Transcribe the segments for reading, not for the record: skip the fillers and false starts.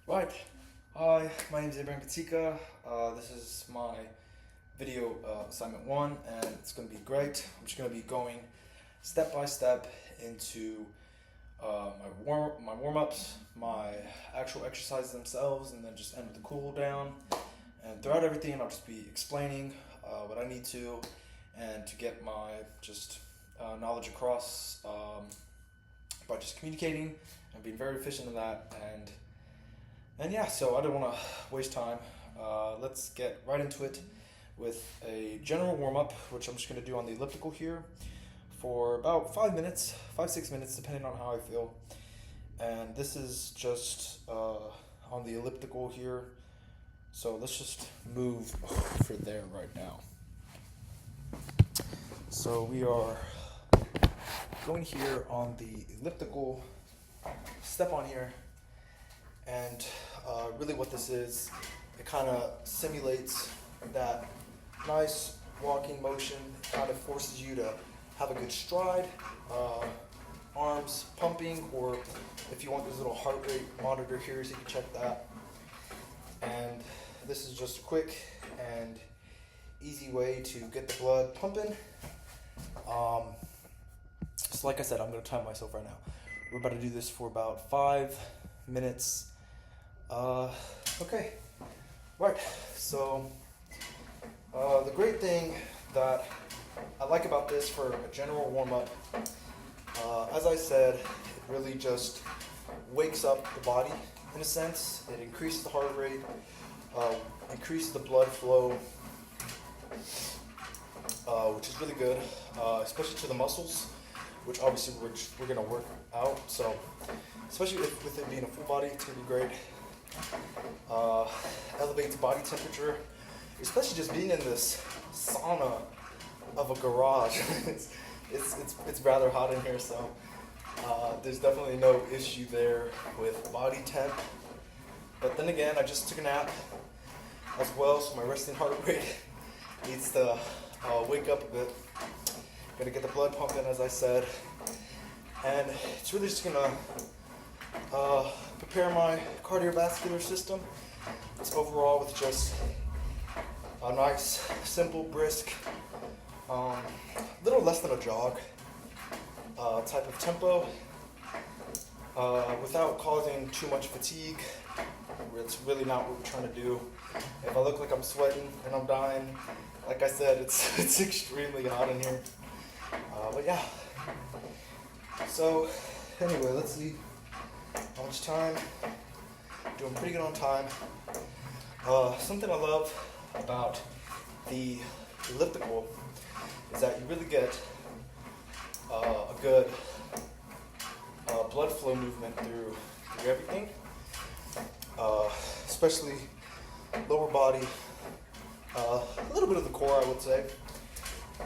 Right. Hi, my name is Abraham Katika. This is my video assignment one, and it's going to be great. I'm just going to be going step by step into my warm ups, my actual exercises themselves, and then just end with the cool down. And throughout everything, I'll just be explaining what I need to, and to get my just knowledge across by just communicating and being very efficient in that. And yeah, so I don't want to waste time. Let's get right into it with a general warm up, which I'm just going to do on the elliptical here for about 5 minutes, 6 minutes, depending on how I feel. And this is just on the elliptical here. So let's just move for there right now. So we are going here on the elliptical, step on here. And really what this is, it kind of simulates that nice walking motion. It kind of forces you to have a good stride, arms pumping, or if you want this little heart rate monitor here, so you can check that. And this is just a quick and easy way to get the blood pumping. So like I said, I'm going to time myself right now. We're about to do this for about 5 minutes. Okay, right, so the great thing that I like about this for a general warm-up, as I said, it really just wakes up the body in a sense. It increases the heart rate, increases the blood flow, which is really good, especially to the muscles, which obviously we're going to work out. So especially with it being a full body, it's going to be great. Elevates body temperature, especially just being in this sauna of a garage. it's rather hot in here, so there's definitely no issue there with body temp. But then again, I just took a nap as well, so my resting heart rate needs to wake up a bit. Gotta get the blood pumping, as I said, and it's really just gonna prepare my cardiovascular system. It's overall with just a nice, simple, brisk, little less than a jog type of tempo, without causing too much fatigue. It's really not what we're trying to do. If I look like I'm sweating and I'm dying, like I said, it's extremely hot in here. But yeah. So anyway, let's see how much time. Doing pretty good on time. Something I love about the elliptical is that you really get a good blood flow movement through everything, especially lower body, a little bit of the core, I would say,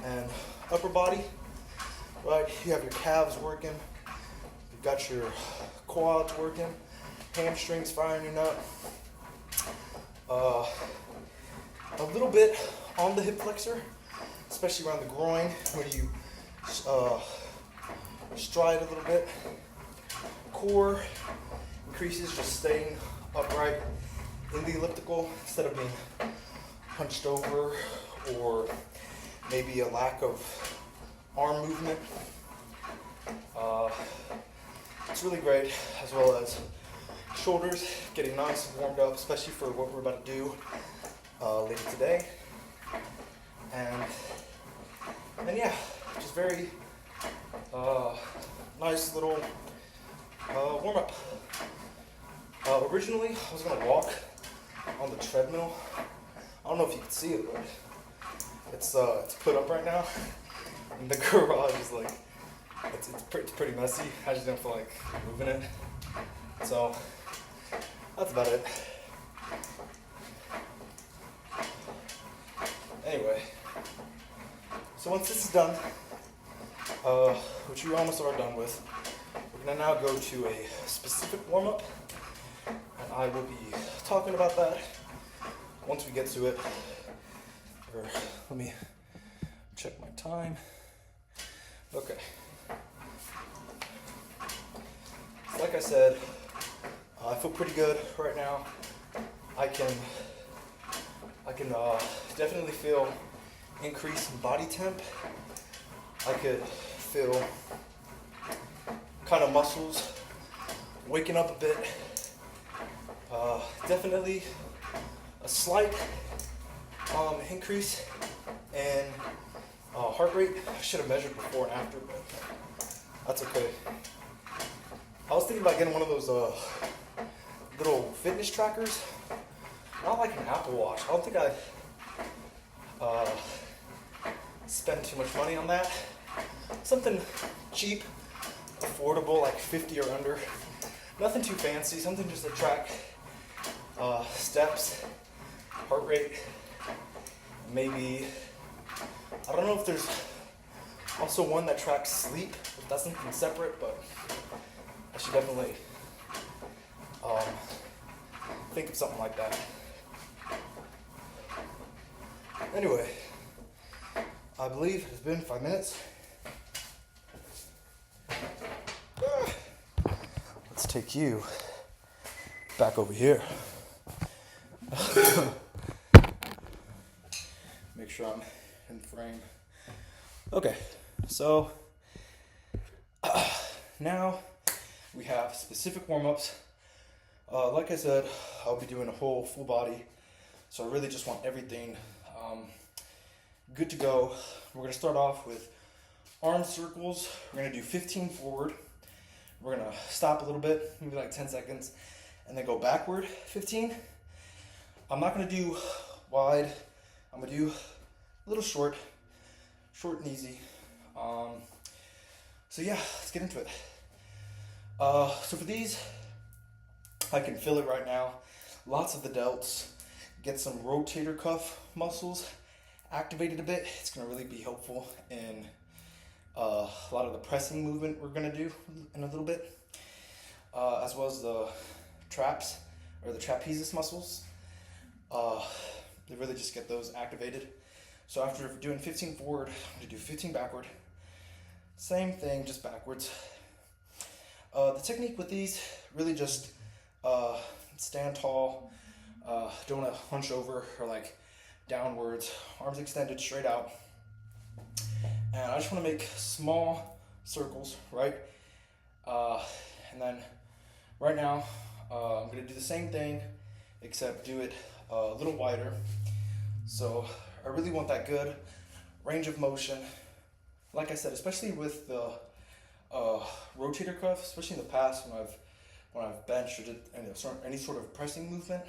and upper body. Right, you have your calves working, you've got your quads working, hamstrings firing your nut, a little bit on the hip flexor, especially around the groin where you stride a little bit. Core increases just staying upright in the elliptical instead of being hunched over, or maybe a lack of arm movement. It's really great, as well as shoulders getting nice and warmed up, especially for what we're about to do later today. And yeah, just very nice little warm up. Originally, I was gonna walk on the treadmill. I don't know if you can see it, but it's put up right now. And the garage is like, it's pretty messy. I just don't feel like moving it. So that's about it. Anyway, so once this is done, which we almost are done with, we're gonna now go to a specific warm-up, and I will be talking about that once we get to it. Or let me check my time. Okay. Like I said, I feel pretty good right now. I can definitely feel increase in body temp. I could feel kind of muscles waking up a bit. Definitely a slight increase in heart rate. I should have measured before and after, but that's okay. I was thinking about getting one of those little fitness trackers. Not like an Apple Watch. I don't think I'd spend too much money on that. Something cheap, affordable, like 50 or under. Nothing too fancy. Something just to track steps, heart rate. Maybe, I don't know if there's also one that tracks sleep. If that's something separate, but I should definitely think of something like that. Anyway, I believe it's been 5 minutes. Let's take you back over here. Make sure I'm in frame. Okay, so now we have specific warm-ups. Like I said, I'll be doing a whole full body, so I really just want everything good to go. We're going to start off with arm circles. We're going to do 15 forward. We're going to stop a little bit, maybe like 10 seconds, and then go backward 15. I'm not going to do wide. I'm going to do a little short and easy. So yeah, let's get into it. So for these, I can feel it right now. Lots of the delts. Get some rotator cuff muscles activated a bit. It's going to really be helpful in a lot of the pressing movement we're going to do in a little bit, as well as the traps or the trapezius muscles. They really just get those activated. So after doing 15 forward, I'm going to do 15 backward. Same thing, just backwards. The technique with these, really just stand tall. Don't want to hunch over or like downwards. Arms extended straight out. And I just want to make small circles, right? And then right now, I'm going to do the same thing, except do it a little wider. So I really want that good range of motion. Like I said, especially with the rotator cuff, especially in the past when I've benched or did any sort of pressing movement,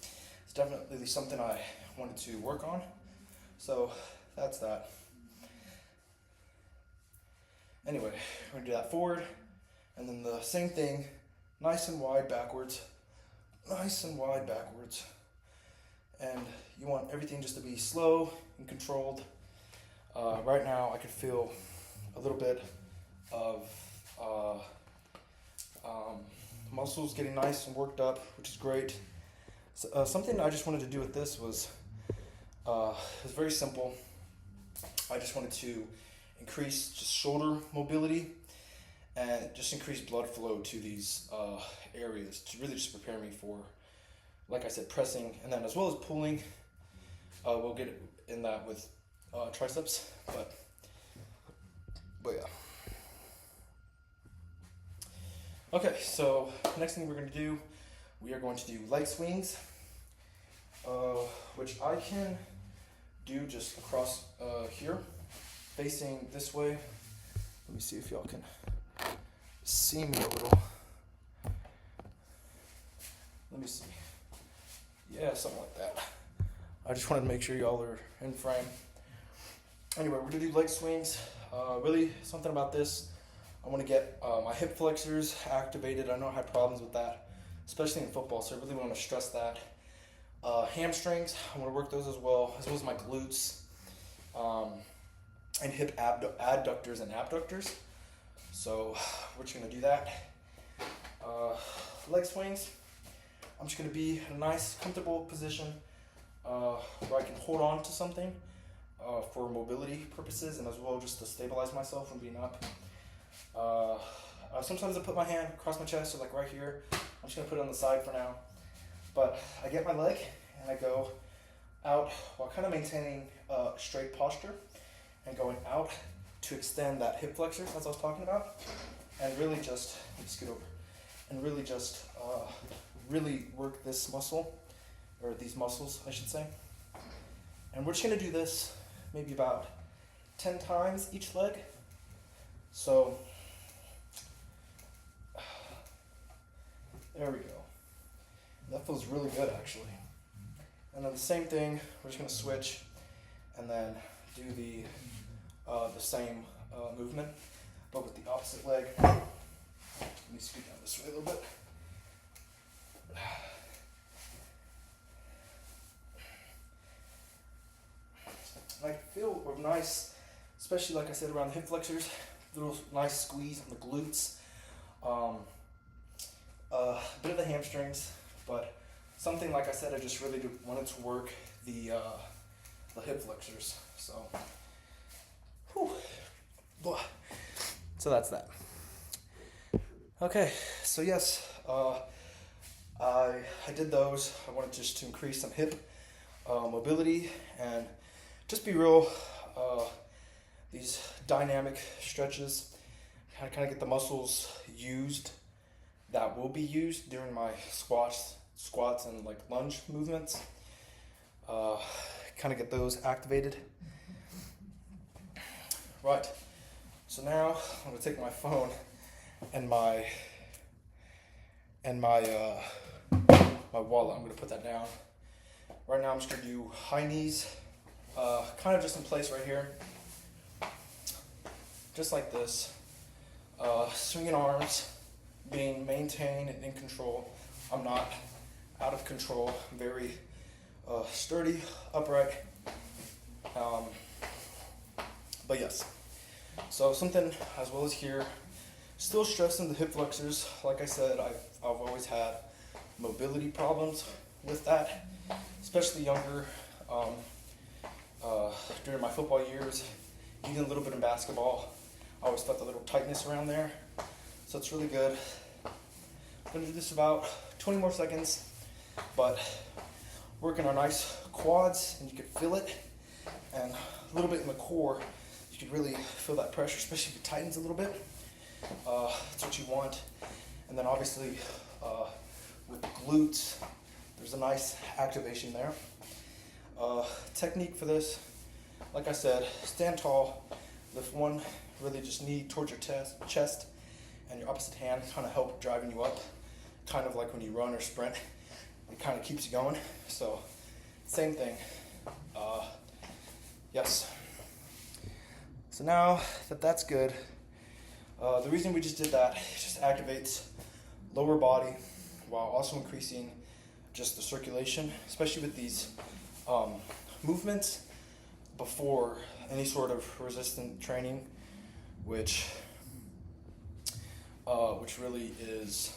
it's definitely something I wanted to work on. So that's that. Anyway, we're gonna do that forward, and then the same thing, nice and wide backwards, nice and wide backwards. And you want everything just to be slow and controlled. Right now I can feel a little bit of muscles getting nice and worked up, which is great. So, something I just wanted to do with this was very simple. I just wanted to increase just shoulder mobility and just increase blood flow to these areas to really just prepare me for, like I said, pressing, and then as well as pulling. We'll get in that with triceps, but yeah. Okay, so next thing we're going to do, we are going to do leg swings, which I can do just across here, facing this way. Let me see if y'all can see me a little. Let me see. Yeah, something like that. I just wanted to make sure y'all are in frame. Anyway, we're going to do leg swings. Really, something about this, I want to get my hip flexors activated. I know I had problems with that, especially in football, so I really want to stress that. Hamstrings, I want to work those as well as my glutes, and hip adductors and abductors. So we're just going to do that. Leg swings, I'm just going to be in a nice, comfortable position where I can hold on to something for mobility purposes, and as well just to stabilize myself from being up. Sometimes I put my hand across my chest, or like right here. I'm I'm just gonna put it on the side for now. But I get my leg and I go out while kind of maintaining a straight posture and going out to extend that hip flexor as I was talking about, and really just, let me scoot over, and really just really work this muscle, or these muscles I should say. And we're just gonna do this maybe about 10 times each leg. So there we go. That feels really good actually. And then the same thing, we're just gonna switch and then do the same movement, but with the opposite leg. Let me scoot down this way a little bit. I feel nice, especially like I said around the hip flexors, little nice squeeze on the glutes, a bit of the hamstrings, but something like I said, I just really wanted to work the hip flexors. So, whew. So that's that. Okay, so yes, I did those. I wanted just to increase some hip mobility and just be real. These dynamic stretches, kind of get the muscles used that will be used during my squats and like lunge movements. Kind of get those activated. Right. So now I'm gonna take my phone and my wallet. I'm gonna put that down. Right now I'm just gonna do high knees, kind of just in place right here, just like this. Swinging arms, being maintained and in control. I'm not out of control. I'm very sturdy, upright. But yes. So something as well as here, still stressing the hip flexors. Like I said, I've always had mobility problems with that, especially younger. During my football years, even a little bit in basketball, I always felt a little tightness around there. So it's really good. I'm gonna do this about 20 more seconds, but working our nice quads, and you can feel it, and a little bit in the core. You can really feel that pressure, especially if it tightens a little bit. That's what you want. And then obviously with the glutes, there's a nice activation there. Technique for this, like I said, stand tall, lift one, really just knee towards your chest, and your opposite hand kind of help driving you up, kind of like when you run or sprint. It kind of keeps you going. So same thing. Yes. So now that that's good, the reason we just did that, it just activates lower body while also increasing just the circulation, especially with these movements before any sort of resistant training, which really is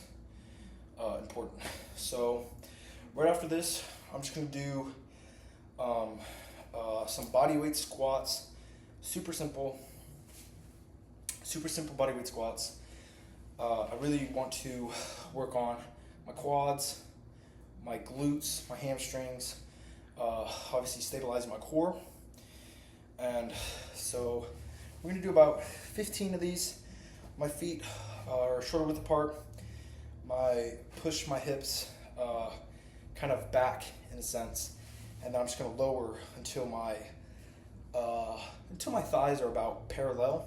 important. So right after this, I'm just going to do some bodyweight squats. Super simple bodyweight squats. I really want to work on my quads, my glutes, my hamstrings, obviously stabilizing my core. And so we're gonna do about 15 of these. My feet are shoulder width apart. Push my hips kind of back in a sense, and then I'm just gonna lower until my thighs are about parallel,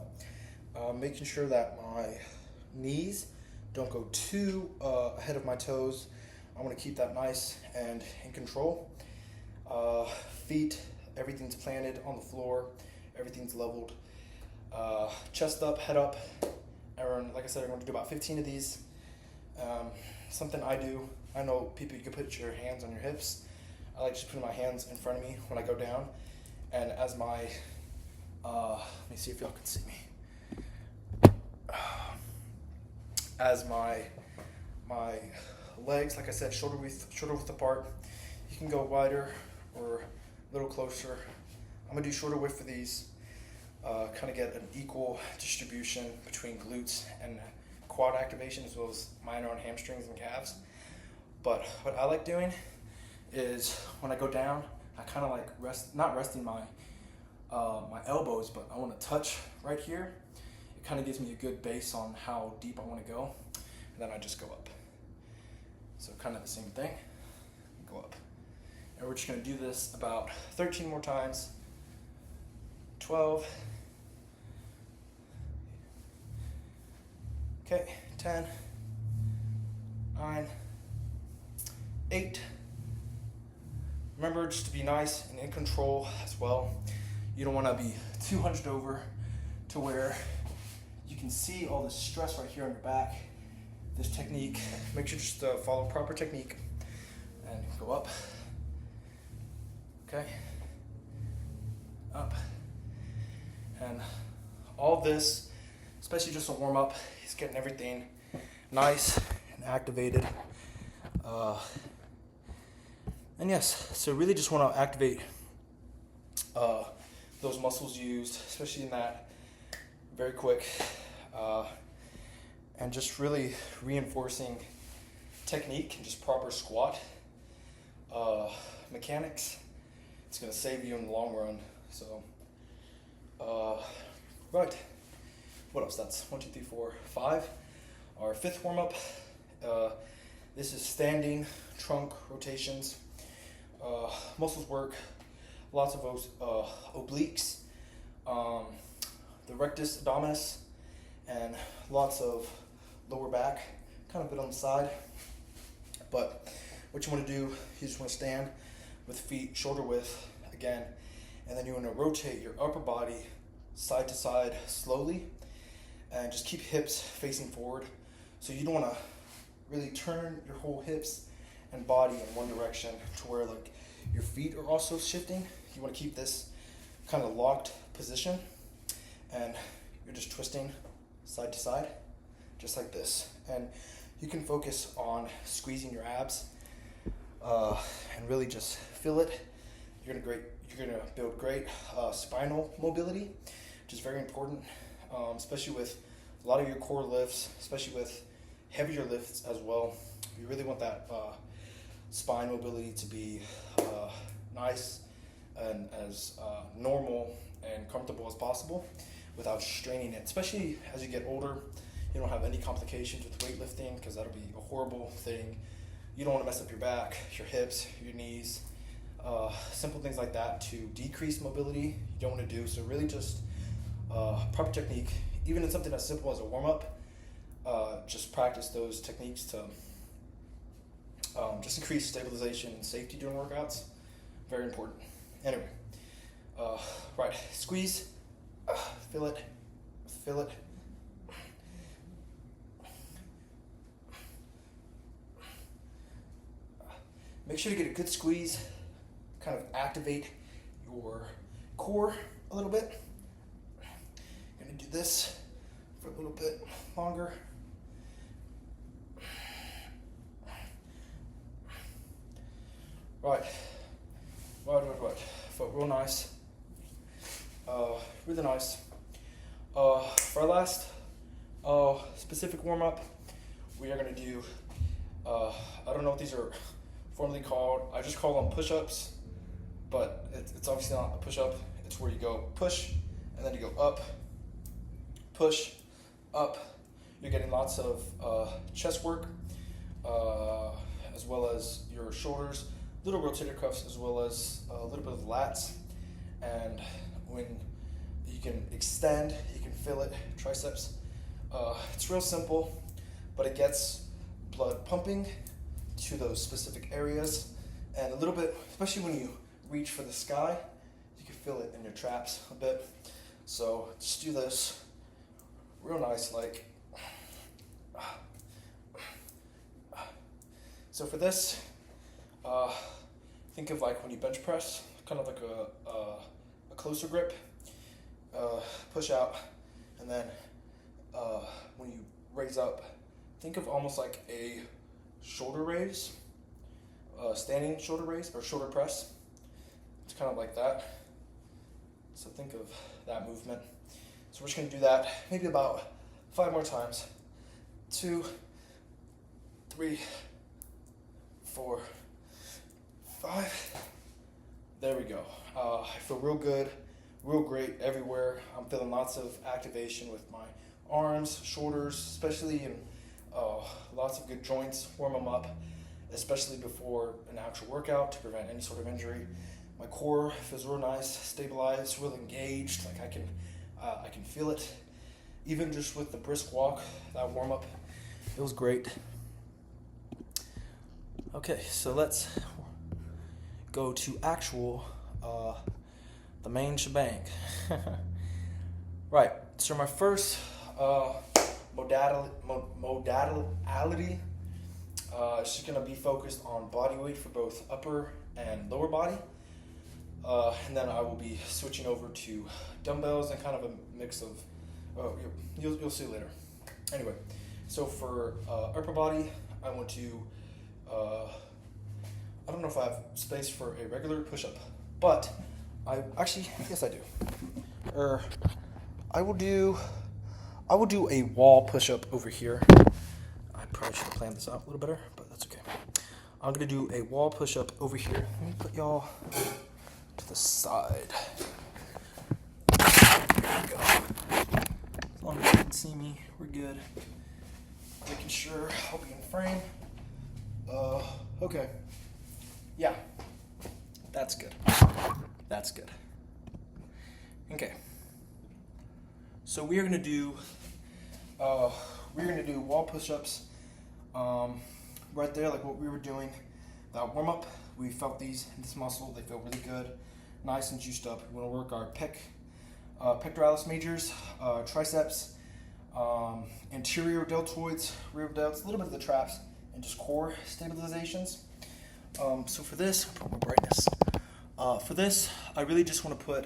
making sure that my knees don't go too ahead of my toes. I want to keep that nice and in control. Feet, everything's planted on the floor, everything's leveled. Chest up, head up. And like I said, I'm going to do about 15 of these. Something I do, I know people, you can put your hands on your hips. I like just putting my hands in front of me when I go down. And as my, let me see if y'all can see me. As my legs, like I said, shoulder width apart. You can go wider or a little closer. I'm gonna do shoulder width for these. Kind of get an equal distribution between glutes and quad activation, as well as minor on hamstrings and calves. But what I like doing is when I go down, I kind of like not resting my my elbows, but I want to touch right here. It kind of gives me a good base on how deep I want to go, and then I just go up. So kind of the same thing, go up. And we're just going to do this about 13 more times. 12. Okay, 10, 9, 8. Remember just to be nice and in control as well. You don't want to be too hunched over to where you can see all this stress right here on your back. This technique, make sure just to follow proper technique and go up. Okay, up. And all this, especially just a warm up, is getting everything nice and activated. And yes, so really just want to activate those muscles used, especially in that very quick, and just really reinforcing technique and just proper squat mechanics. It's going to save you in the long run. So, right. What else? That's 1, 2, 3, 4, 5. Our fifth warm up. This is standing trunk rotations. Muscles work. Lots of obliques, the rectus abdominis, and lots of lower back, kind of a bit on the side. But what you want to do, you just want to stand with feet shoulder width again, and then you want to rotate your upper body side to side slowly, and just keep hips facing forward. So you don't want to really turn your whole hips and body in one direction to where like your feet are also shifting. You want to keep this kind of locked position, and you're just twisting side to side, just like this. And you can focus on squeezing your abs and really just feel it. You're gonna build great spinal mobility, which is very important, especially with a lot of your core lifts, especially with heavier lifts as well. You really want that spine mobility to be nice and as normal and comfortable as possible without straining it. Especially as you get older, you don't have any complications with weightlifting, because that'll be a horrible thing. You don't want to mess up your back, your hips, your knees, simple things like that to decrease mobility. You don't want to do. So really just proper technique, even in something as simple as a warm-up. Just practice those techniques to just increase stabilization and safety during workouts. Very important. Anyway, right, squeeze, feel it, feel it. Make sure to get a good squeeze, kind of activate your core a little bit. I'm gonna do this for a little bit longer. Right. Felt real nice. Really nice. For our last specific warm-up, we are going to do, I don't know what these are formally called. I just call them push-ups, but it's obviously not a push-up. It's where you go push, and then you go up, push, up. You're getting lots of chest work, as well as your shoulders, little rotator cuffs, as well as a little bit of lats. And when you can extend, you can feel it, triceps. It's real simple, but it gets blood pumping to those specific areas. And a little bit, especially when you reach for the sky, you can feel it in your traps a bit. So just do this real nice, like. So for this, think of like when you bench press, kind of like a closer grip, push out, and then when you raise up, think of almost like a shoulder raise, standing shoulder raise or shoulder press. It's kind of like that. So think of that movement. So we're just going to do that maybe about 5 more times. 2, 3, 4, 5. There we go. I feel real good, real great everywhere. I'm feeling lots of activation with my arms, shoulders, especially in lots of good joints. Warm them up, especially before an actual workout to prevent any sort of injury. My core feels real nice, stabilized, real engaged. Like I can feel it. Even just with the brisk walk, that warm up, it was great. Okay, so let's go to actual, the main shebang. Right, so my first modality is just going to be focused on body weight for both upper and lower body. And then I will be switching over to dumbbells and kind of a mix of, you'll see later. Anyway, so for upper body, I want to, I don't know if I have space for a regular push-up, but yes I do. I will do a wall push-up over here. I probably should have planned this out a little better, but that's okay. I'm gonna do a wall push-up over here. Let me put y'all to the side. There we go. As long as you can see me, we're good. Making sure I'll be in frame. Okay. Yeah. That's good. That's good. Okay. So we're gonna do wall push-ups right there, like what we were doing. That warm-up, we felt this muscle, they feel really good, nice and juiced up. We want to work our pectoralis majors, triceps, anterior deltoids, rear delts, a little bit of the traps, and just core stabilizations. So for this, I'll put more brightness. For this, I really just want to put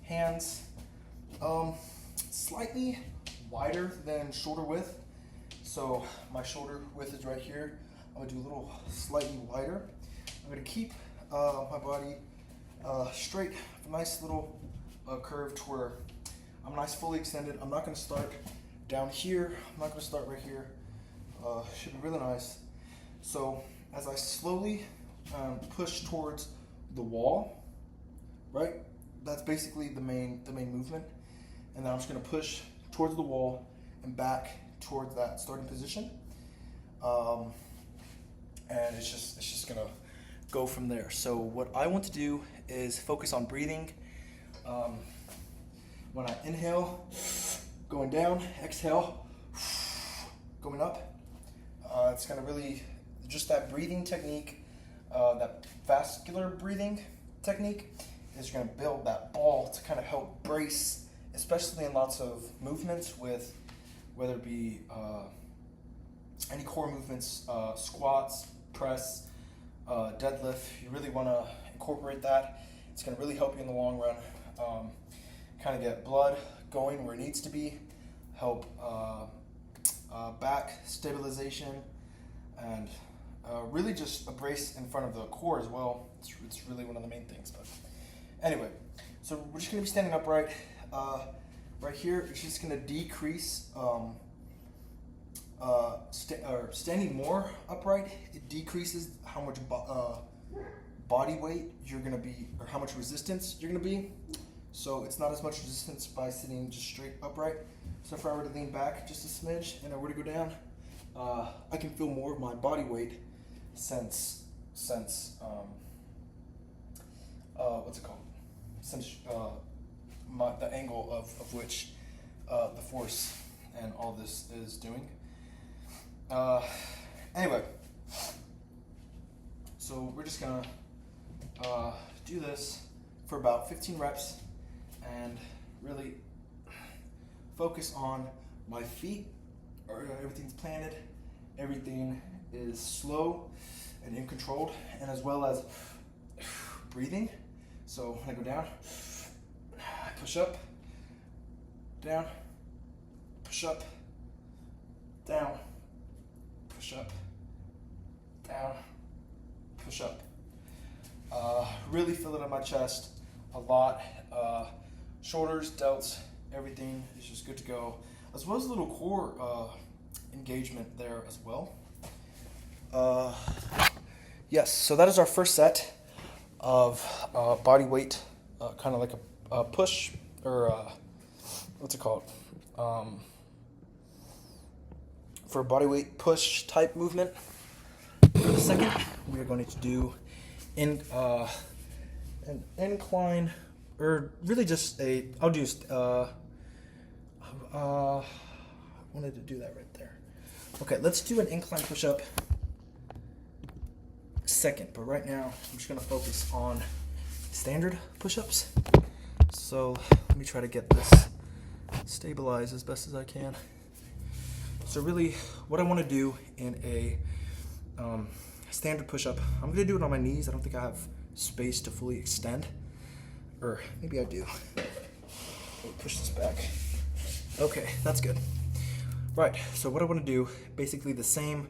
hands slightly wider than shoulder width. So my shoulder width is right here. I'm gonna do a little slightly wider. I'm gonna keep my body straight, a nice little curve to where I'm nice fully extended. I'm not gonna start down here. I'm not gonna start right here. Should be really nice. So as I slowly push towards the wall, right? That's basically the main movement. And then I'm just gonna push towards the wall and back towards that starting position. And it's just gonna go from there. So what I want to do is focus on breathing. When I inhale, going down, exhale, going up. It's gonna really, just that breathing technique, that vascular breathing technique is gonna build that ball to kind of help brace, especially in lots of movements with, whether it be any core movements, squats, press, deadlift. You really want to incorporate that. It's going to really help you in the long run. Kind of get blood going where it needs to be, help back stabilization, and really just a brace in front of the core as well. It's really one of the main things. But anyway, so we're just going to be standing upright. Right here, it's just going to decrease. Standing more upright, it decreases how much body weight you're going to be, or how much resistance you're going to be. So it's not as much resistance by sitting just straight upright. So if I were to lean back just a smidge and I were to go down, I can feel more of my body weight since what's it called? Since the angle of which the force and all this is doing. Anyway, so we're just gonna do this for about 15 reps and really focus on my feet. Everything's planted, everything is slow and in controlled, and as well as breathing. So when I go down, I push up, down, push up, down, push up, down, push up. Really feel it on my chest a lot. Shoulders, delts, everything is just good to go. As well as a little core engagement there as well. Yes, so that is our first set of body weight, kind of like a push, or what's it called? For a body weight push type movement. For the second, we are going to do an incline, or really just I'll do, I wanted to do that right there. Okay, let's do an incline push-up second, but right now I'm just gonna focus on standard push-ups. So let me try to get this stabilized as best as I can. So really, what I want to do in a standard push-up, I'm gonna do it on my knees. I don't think I have space to fully extend, or maybe I do. Let me push this back. Okay, that's good. Right, so what I want to do, basically the same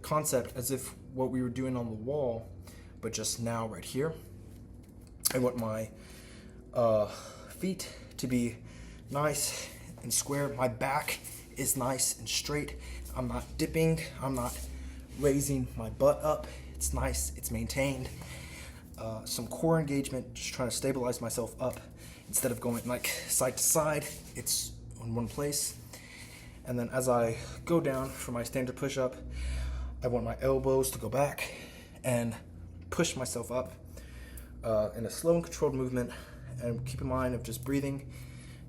concept as if what we were doing on the wall, but just now right here. I want my feet to be nice and square. My back is nice and straight. I'm not dipping. I'm not raising my butt up. It's nice. It's maintained. Some core engagement, just trying to stabilize myself up instead of going like side to side. It's in one place. And then as I go down for my standard push-up, I want my elbows to go back and push myself up in a slow and controlled movement. And keep in mind of just breathing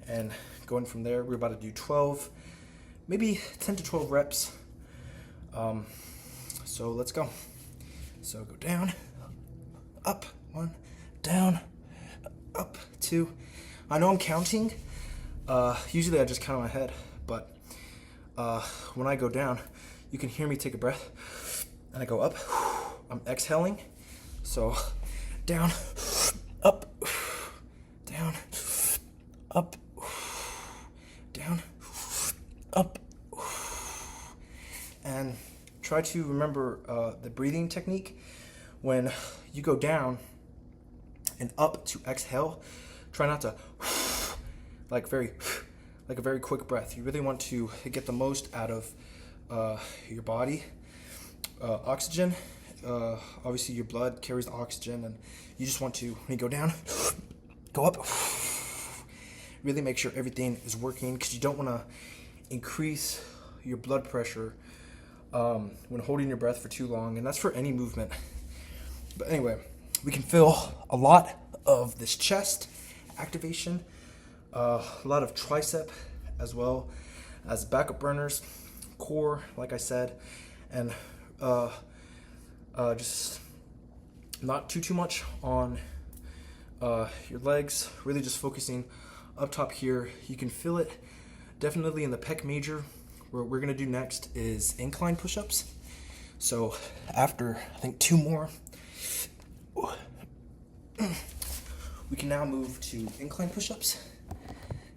and going from there. We're about to do 12, maybe 10 to 12 reps. So let's go. So go down, up, 1, down, up, 2. I know I'm counting. Usually I just count in my head, but when I go down, you can hear me take a breath, and I go up. I'm exhaling, so down, up, down, up, down, up, and try to remember the breathing technique. When you go down and up to exhale, try not to like a very quick breath. You really want to get the most out of your body. Oxygen, obviously your blood carries the oxygen, and you just want to, when you go down, go up. Really make sure everything is working, because you don't want to increase your blood pressure when holding your breath for too long, and that's for any movement. But anyway, we can feel a lot of this chest activation, a lot of tricep, as well as backup burners, core, like I said, and just not too much on your legs. Really just focusing up top here. You can feel it definitely in the pec major. What we're gonna do next is incline push-ups. So after I think 2 more, we can now move to incline push-ups.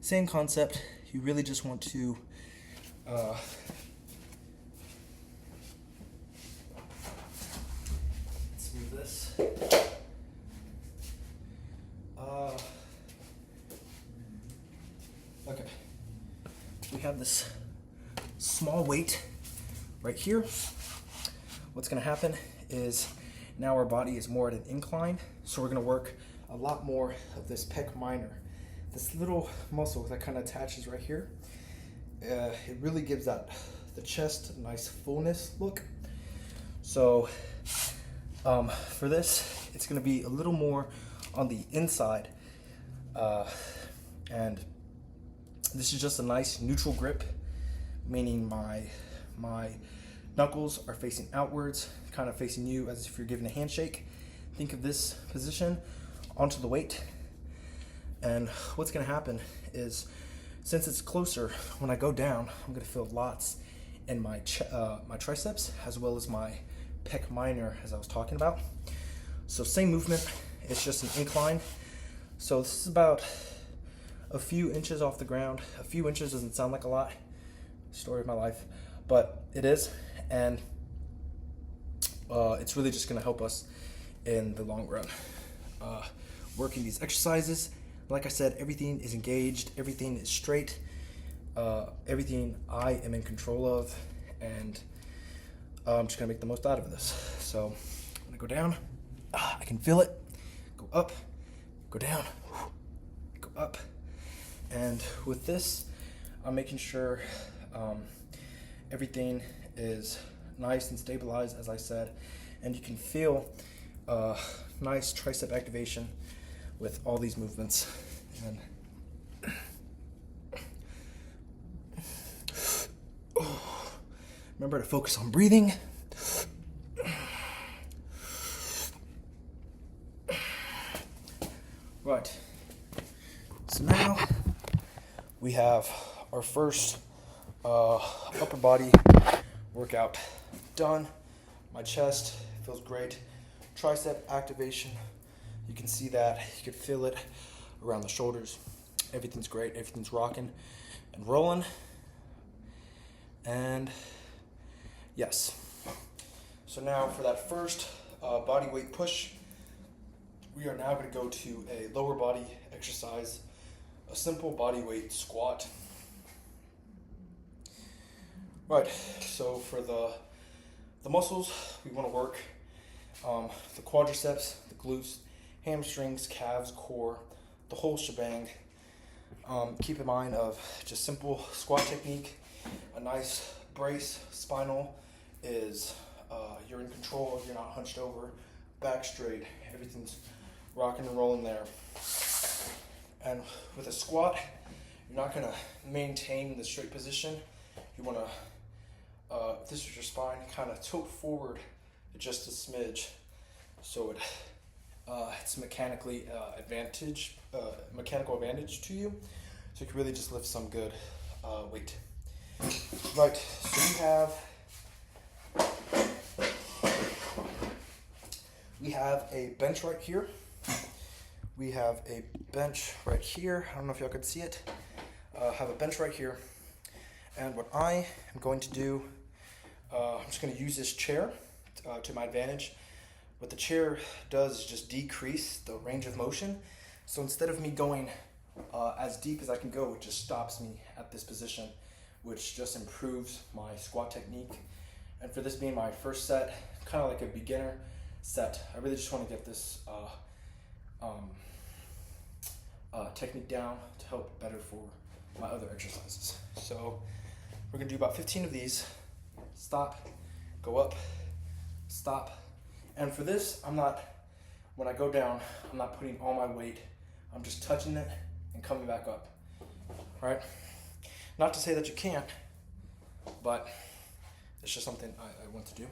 Same concept. You really just want to let's move this. Okay. We have this small weight right here. What's going to happen is now our body is more at an incline, so we're going to work a lot more of this pec minor. This little muscle that kind of attaches right here, it really gives the chest a nice fullness look. So for this, it's going to be a little more on the inside, and this is just a nice neutral grip, meaning my knuckles are facing outwards, kind of facing you as if you're giving a handshake. Think of this position onto the weight. And what's going to happen is, since it's closer, when I go down, I'm going to feel lots in my triceps, as well as my pec minor, as I was talking about. So same movement, it's just an incline. So this is about a few inches off the ground. A few inches doesn't sound like a lot, story of my life, but it is. And it's really just going to help us in the long run. Working these exercises, like I said, everything is engaged, everything is straight, everything I am in control of, and I'm just gonna make the most out of this. So I'm gonna go down. I can feel it. Go up, go down, go up. And with this, I'm making sure everything is nice and stabilized, as I said, and you can feel nice tricep activation with all these movements. And remember to focus on breathing. Right, so now we have our first upper body workout done. My chest feels great. Tricep activation, you can see that, you can feel it around the shoulders. Everything's great, everything's rocking and rolling. And yes, so now for that first body weight push, we are now going to go to a lower body exercise, a simple body weight squat. Right, so for the muscles we want to work, the quadriceps, the glutes, hamstrings, calves, core, the whole shebang. Keep in mind of just simple squat technique, a nice brace spinal is you're in control, you're not hunched over, back straight, everything's rocking and rolling there. And with a squat, you're not going to maintain the straight position. You want to, if this is your spine, kind of tilt forward just a smidge, so it's mechanical advantage to you. So you can really just lift some good weight. Right, so we have a bench right here. We have a bench right here. I don't know if y'all can see it. Have a bench right here. And what I am going to do, I'm just going to use this chair to my advantage. What the chair does is just decrease the range of motion. So instead of me going as deep as I can go, it just stops me at this position, which just improves my squat technique. And for this being my first set, kind of like a beginner set, I really just want to get this technique down to help better for my other exercises. So we're going to do about 15 of these. Stop, go up, stop. And for this, when I go down, I'm not putting all my weight. I'm just touching it and coming back up. All right? Not to say that you can't, but it's just something I want to do.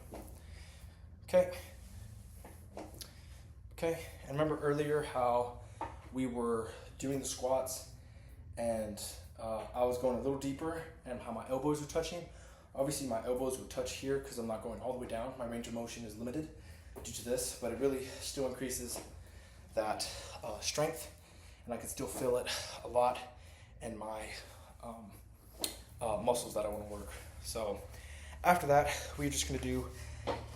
Okay. Okay, and remember earlier how we were doing the squats and I was going a little deeper and how my elbows were touching? Obviously my elbows would touch here because I'm not going all the way down. My range of motion is limited due to this, but it really still increases that strength, and I can still feel it a lot in my muscles that I want to work. So after that, we're just going to do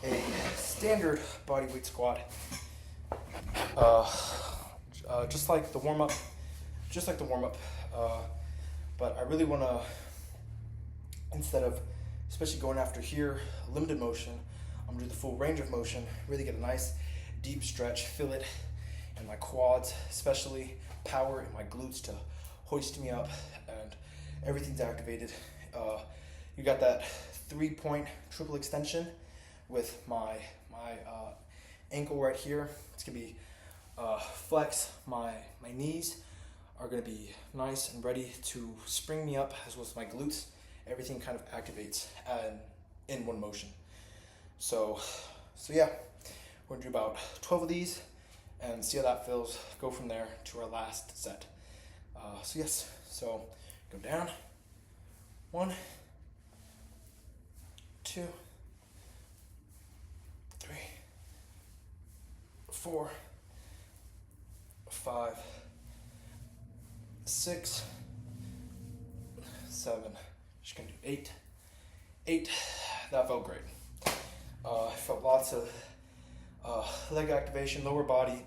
a standard body weight squat, just like the warm-up, but I really want to, instead of especially going after here, limited motion, I'm going to do the full range of motion, really get a nice deep stretch, feel it in my quads, especially power in my glutes to hoist me up, and everything's activated. You got that 3-point triple extension with my ankle right here. It's going to be flex. My knees are going to be nice and ready to spring me up, as well as my glutes. Everything kind of activates in one motion. So yeah, we're going to do about 12 of these and see how that feels. Go from there to our last set. So go down. 1, 2, 3, 4, 5, 6, 7. Just gonna do 8. 8. That felt great. I felt lots of leg activation. Lower body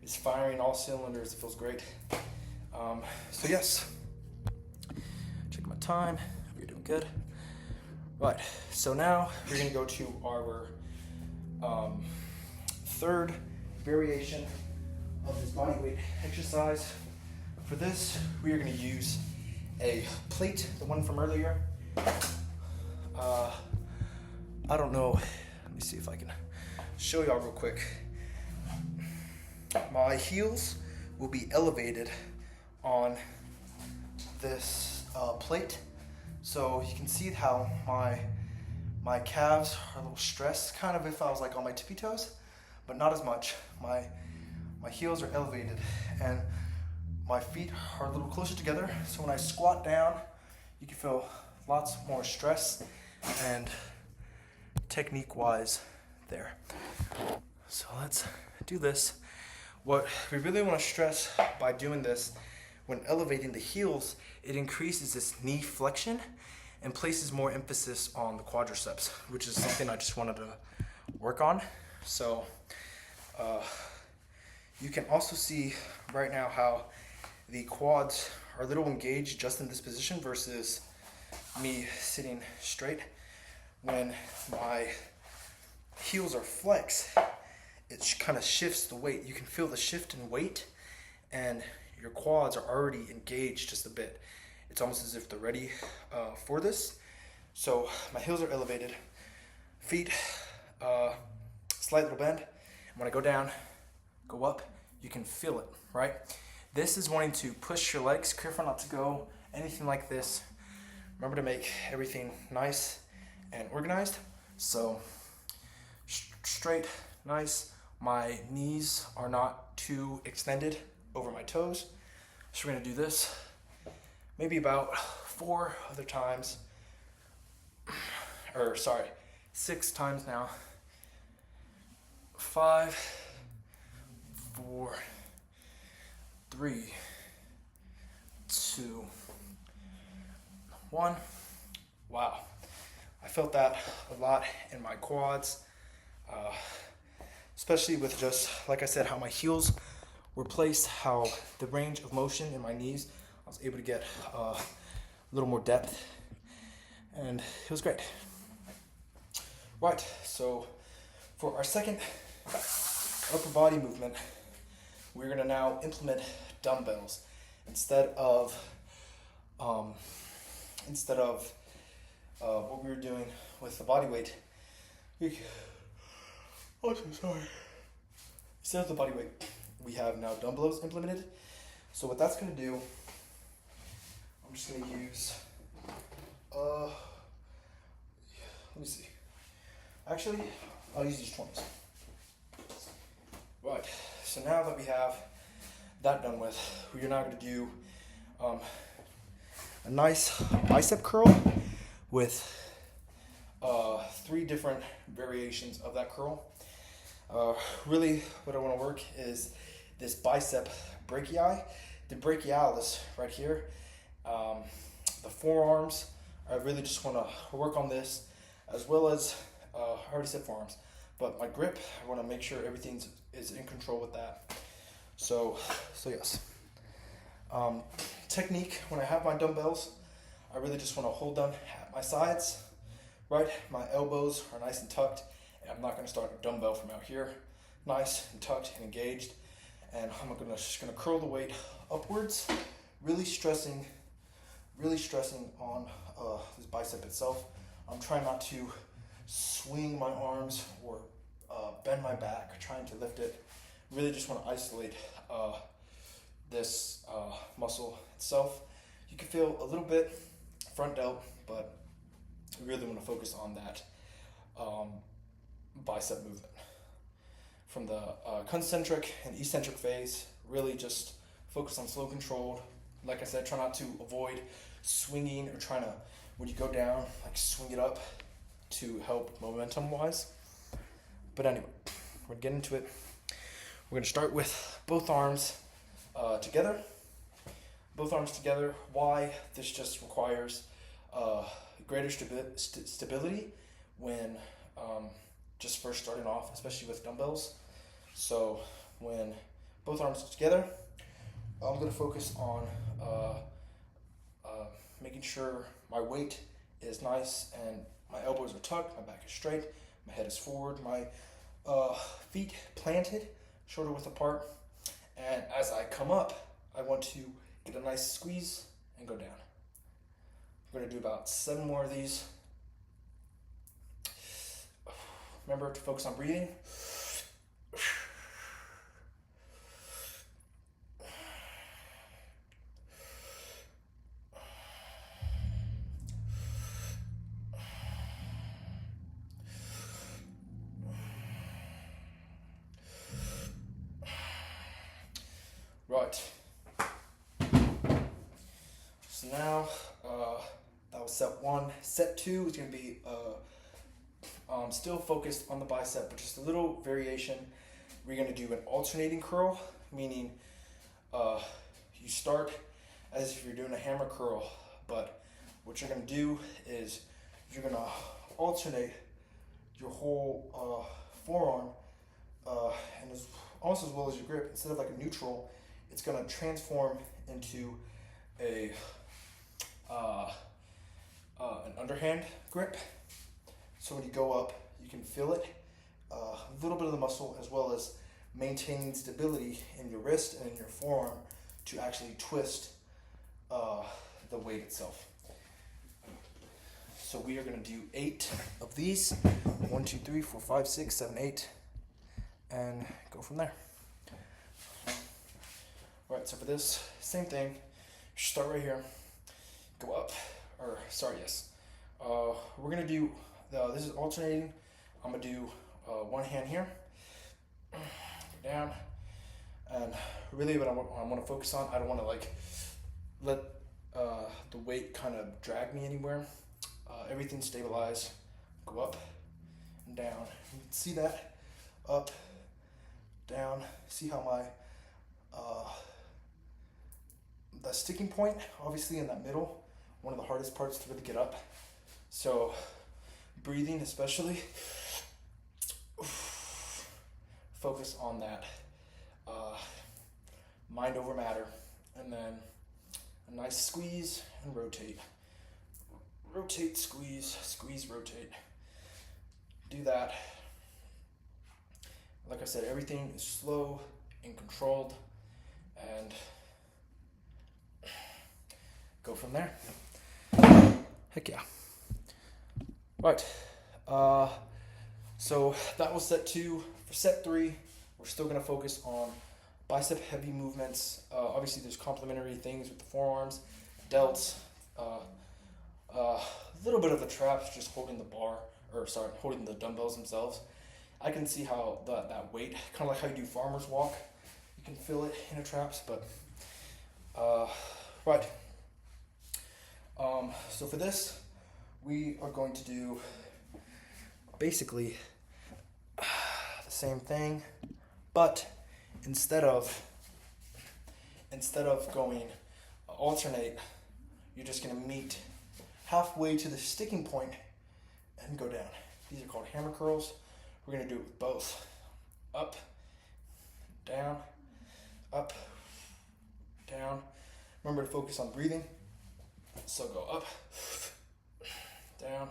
is firing all cylinders. It feels great. So yes. Check my time. We're doing good. Right. So now we're gonna go to our third variation of this body weight exercise. For this, we are going to use a plate, the one from earlier. I don't know, let me see if I can show y'all real quick. My heels will be elevated on this plate, so you can see how my calves are a little stressed, kind of if I was like on my tippy toes, but not as much. My heels are elevated and my feet are a little closer together, so when I squat down, you can feel lots more stress and technique wise there. So let's do this. What we really want to stress by doing this, when elevating the heels, it increases this knee flexion and places more emphasis on the quadriceps, which is something I just wanted to work on. So you can also see right now how the quads are a little engaged just in this position versus me sitting straight. When my heels are flexed, it kind of shifts the weight. You can feel the shift in weight and your quads are already engaged just a bit. It's almost as if they're ready for this. So my heels are elevated, feet slight little bend. And when I go down, go up, you can feel it, right? This is wanting to push your legs, careful not to go anything like this. Remember to make everything nice and organized. So straight, nice. My knees are not too extended over my toes. So we're gonna do this maybe about 4 other times, or sorry, 6 times now. 5, 4, 3, 2, 1. Wow, I felt that a lot in my quads, especially with just, like I said, how my heels were placed, how the range of motion in my knees, I was able to get a little more depth, and it was great. Right, so for our second upper body movement, we're gonna now implement dumbbells instead of what we were doing with the body weight. Instead of the body weight, we have now dumbbells implemented. So what that's gonna do, I'm just gonna use, let me see. Actually, I'll use these 20s. Right, so now that we have that done with, we're now gonna do a nice bicep curl with 3 different variations of that curl. Really what I want to work is this bicep brachii, the brachialis right here. The forearms, I really just want to work on this, as well as I already said forearms, but my grip, I want to make sure everything is in control with that. So yes. Technique, when I have my dumbbells, I really just want to hold them at my sides, right? My elbows are nice and tucked, and I'm not going to start a dumbbell from out here. Nice and tucked and engaged, and I'm just gonna curl the weight upwards, really stressing on this bicep itself. I'm trying not to swing my arms or bend my back, trying to lift it. Really just want to isolate this muscle itself. You can feel a little bit front delt, but we really want to focus on that bicep movement. From the concentric and eccentric phase, really just focus on slow controlled. Like I said, try not to avoid swinging or trying to, when you go down, like swing it up to help momentum wise. But anyway, we're gonna get into it. We're gonna start with both arms together. Both arms together. Why? This just requires greater stability when just first starting off, especially with dumbbells. So when both arms are together, I'm going to focus on making sure my weight is nice and my elbows are tucked, my back is straight, my head is forward, my feet planted, shoulder width apart. And as I come up, I want to get a nice squeeze and go down. We're going to do about 7 more of these. Remember to focus on breathing. Right. So now that was set 1. Set 2 is going to be still focused on the bicep, but just a little variation. We're going to do an alternating curl, meaning you start as if you're doing a hammer curl, but what you're going to do is you're going to alternate your whole forearm and almost as well as your grip. Instead of like a neutral, it's going to transform into a an underhand grip. So when you go up, you can feel it, a little bit of the muscle, as well as maintaining stability in your wrist and in your forearm to actually twist the weight itself. So we are going to do 8 of these. 1, 2, 3, 4, 5, 6, 7, 8, and go from there. All right, so for this, same thing. Start right here, go up, we're gonna do, this is alternating. I'm gonna do one hand here, go down, and really what I want to focus on, I don't want to like let the weight kind of drag me anywhere. Everything stabilized, go up and down. You can see that, up, down. See how my the sticking point, obviously in that middle, one of the hardest parts to really get up. So breathing especially, focus on that, mind over matter, and then a nice squeeze and rotate. Rotate, squeeze, squeeze, rotate. Do that. Like I said, everything is slow and controlled, and go from there. Heck yeah. Right. So that was set 2. For set 3, we're still going to focus on bicep heavy movements. Obviously, there's complementary things with the forearms, delts, a little bit of the traps, just holding holding the dumbbells themselves. I can see how that weight, kind of like how you do farmer's walk, you can feel it in the traps, but right. So for this, we are going to do basically the same thing, but instead of going alternate, you're just going to meet halfway to the sticking point and go down. These are called hammer curls. We're going to do it with both. Up, down, up, down. Remember to focus on breathing. So go up, down,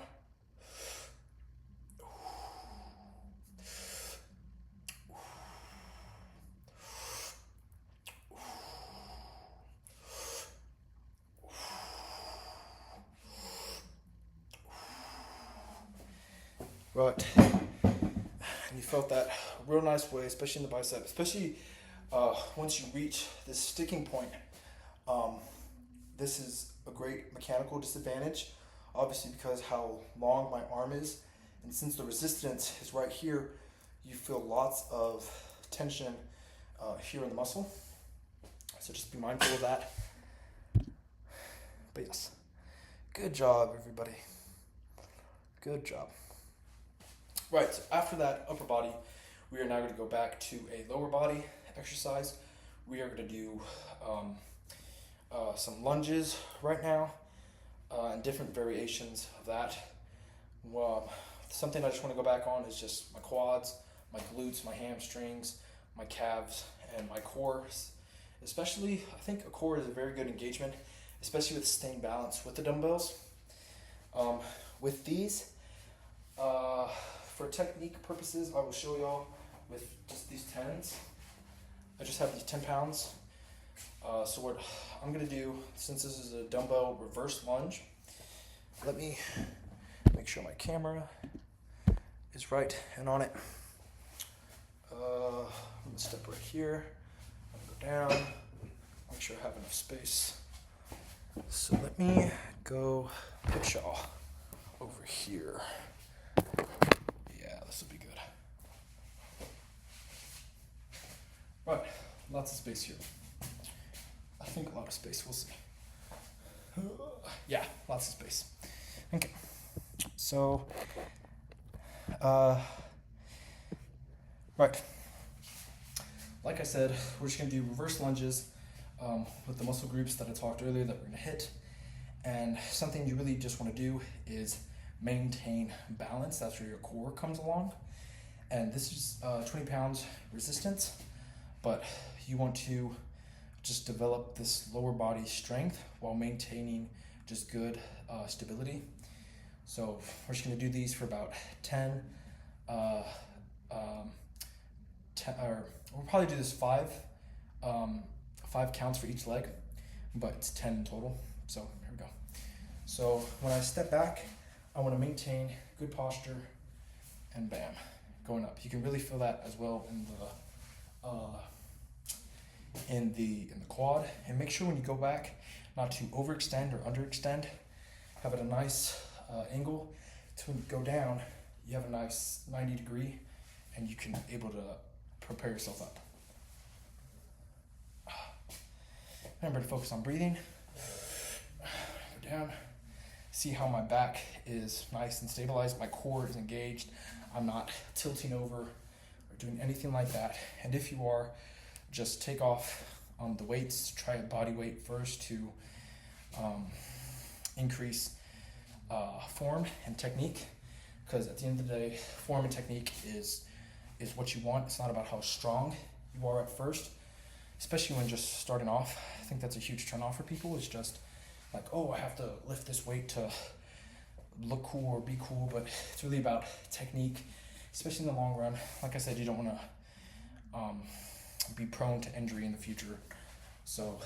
right. And you felt that real nice way, especially in the bicep, especially once you reach this sticking point. This is a great mechanical disadvantage, obviously because how long my arm is, and since the resistance is right here, you feel lots of tension here in the muscle. So just be mindful of that. But yes, good job, everybody. Good job. Right, so after that upper body, we are now going to go back to a lower body exercise. We are going to do some lunges right now, and different variations of that. Something I just want to go back on is just my quads, my glutes, my hamstrings, my calves, and my core. Especially, I think a core is a very good engagement, especially with staying balanced with the dumbbells. With these, for technique purposes, I will show y'all with just these 10s. I just have these 10 pounds. So what I'm gonna do, since this is a dumbbell reverse lunge, let me make sure my camera is right and on it. I'm gonna step right here, I'm gonna go down, make sure I have enough space. So let me go put y'all over here. Yeah, this will be good. Right, lots of space here. I think a lot of space, we'll see. Yeah, lots of space. Okay, so, right. Like I said, we're just gonna do reverse lunges with the muscle groups that I talked earlier that we're gonna hit. And something you really just wanna do is maintain balance. That's where your core comes along. And this is 20 pounds resistance, but you want to just develop this lower body strength while maintaining just good stability. So we're just gonna do these for about 10, or we'll probably do this 5 counts for each leg, but it's 10 in total. So here we go. So when I step back, I wanna maintain good posture and bam, going up. You can really feel that as well in the quad, and make sure when you go back not to overextend or underextend. Have it a nice angle to when you go down, you have a nice 90 degree and you can able to prepare yourself up. Remember to focus on breathing. Go down. See how my back is nice and stabilized. My core is engaged. I'm not tilting over or doing anything like that. And if you are, just take off the weights. Try a body weight first to increase form and technique, because at the end of the day, form and technique is what you want. It's not about how strong you are at first, especially when just starting off. I think that's a huge turn off for people. It's just like, oh, I have to lift this weight to look cool or be cool, but it's really about technique, especially in the long run. Like I said, you don't want to be prone to injury in the future. So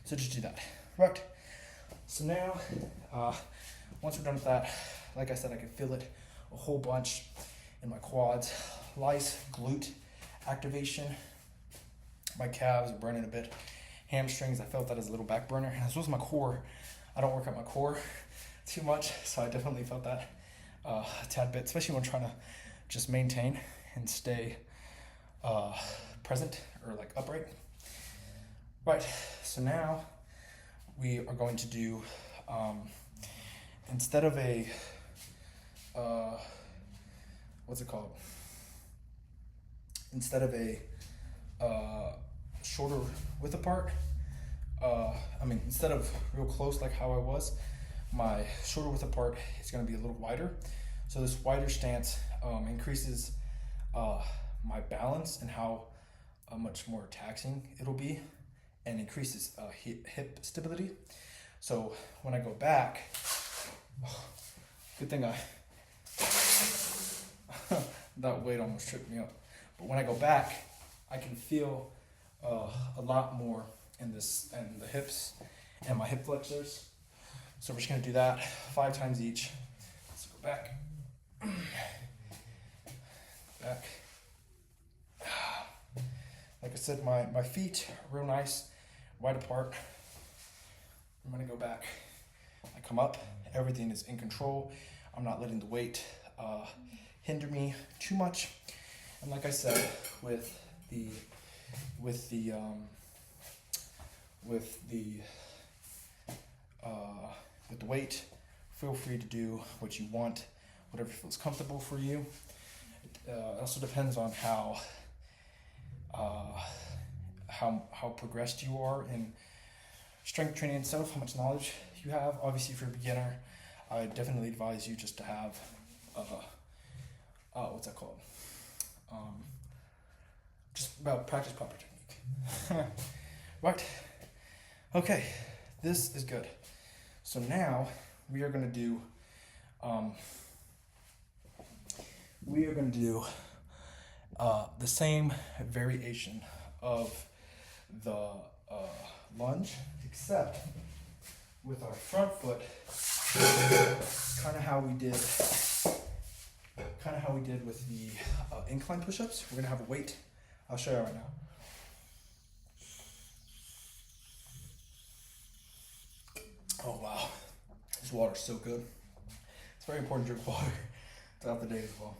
just do that. Right. So now, once we're done with that, like I said, I can feel it a whole bunch in my quads. Nice glute activation. My calves are burning a bit. Hamstrings, I felt that as a little back burner. And as well as my core, I don't work out my core too much, so I definitely felt that a tad bit, especially when trying to just maintain and stay present or like upright. Right, so now we are going to do, instead of a, instead of a shorter width apart, instead of real close like how I was, my shorter width apart is going to be a little wider. So this wider stance increases my balance and how much more taxing it'll be, and increases hip stability. So when I go back, good thing that weight almost tripped me up. But when I go back, I can feel a lot more in the hips and my hip flexors. So we're just gonna do that 5 times each. Let's go back. Back. Like I said, my feet are real nice, wide apart. I'm gonna go back. I come up, everything is in control. I'm not letting the weight hinder me too much. And like I said, with the weight, feel free to do what you want, whatever feels comfortable for you. It also depends on how progressed you are in strength training itself, how much knowledge you have. Obviously, if you're a beginner, I definitely advise you just to have what's that called? Just about practice proper technique. Right. Okay, this is good. So now we are going to do we are going to do the same variation of the lunge, except with our front foot, kind of how we did with the incline push-ups. We're gonna have a weight. I'll show you right now. Oh wow, this water's so good. It's very important to drink water throughout the day as well,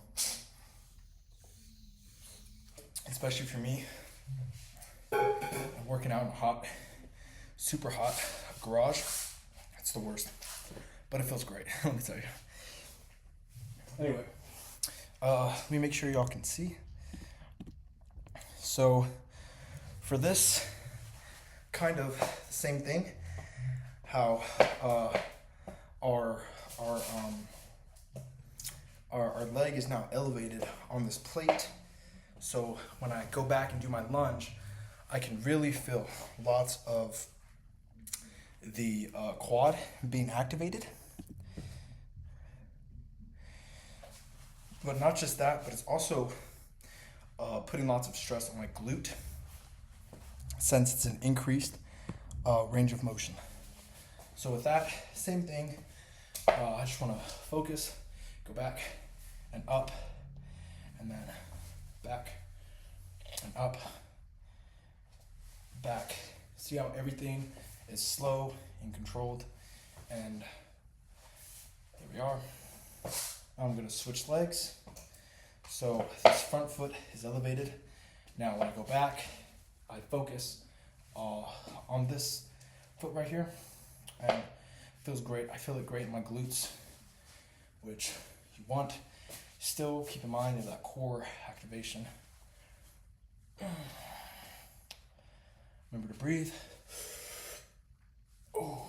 especially for me. I'm working out in a hot, super hot garage. It's the worst, but it feels great. Let me tell you. Anyway, let me make sure y'all can see. So for this, kind of the same thing, how our leg is now elevated on this plate. So when I go back and do my lunge, I can really feel lots of the quad being activated. But not just that, but it's also putting lots of stress on my glute, since it's an increased range of motion. So with that, same thing, I just want to focus, go back and up, and then back and up, back. See how everything is slow and controlled, and here we are. Now I'm going to switch legs. So this front foot is elevated. Now when I go back, I focus on this foot right here, and it feels great. I feel it great in my glutes, which you want. Still keep in mind of that core activation. Remember to breathe. Oh.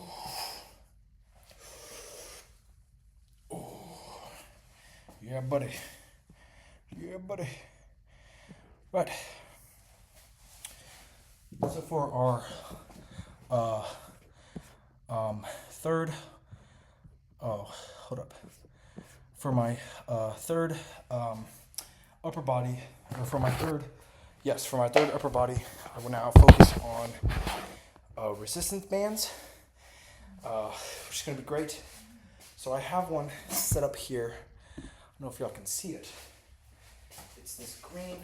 Yeah, buddy. Yeah, buddy. Right. So for our third, hold up. For my third upper body, or for my third upper body, I will now focus on resistance bands, which is going to be great. So I have one set up here. I don't know if y'all can see it. It's this green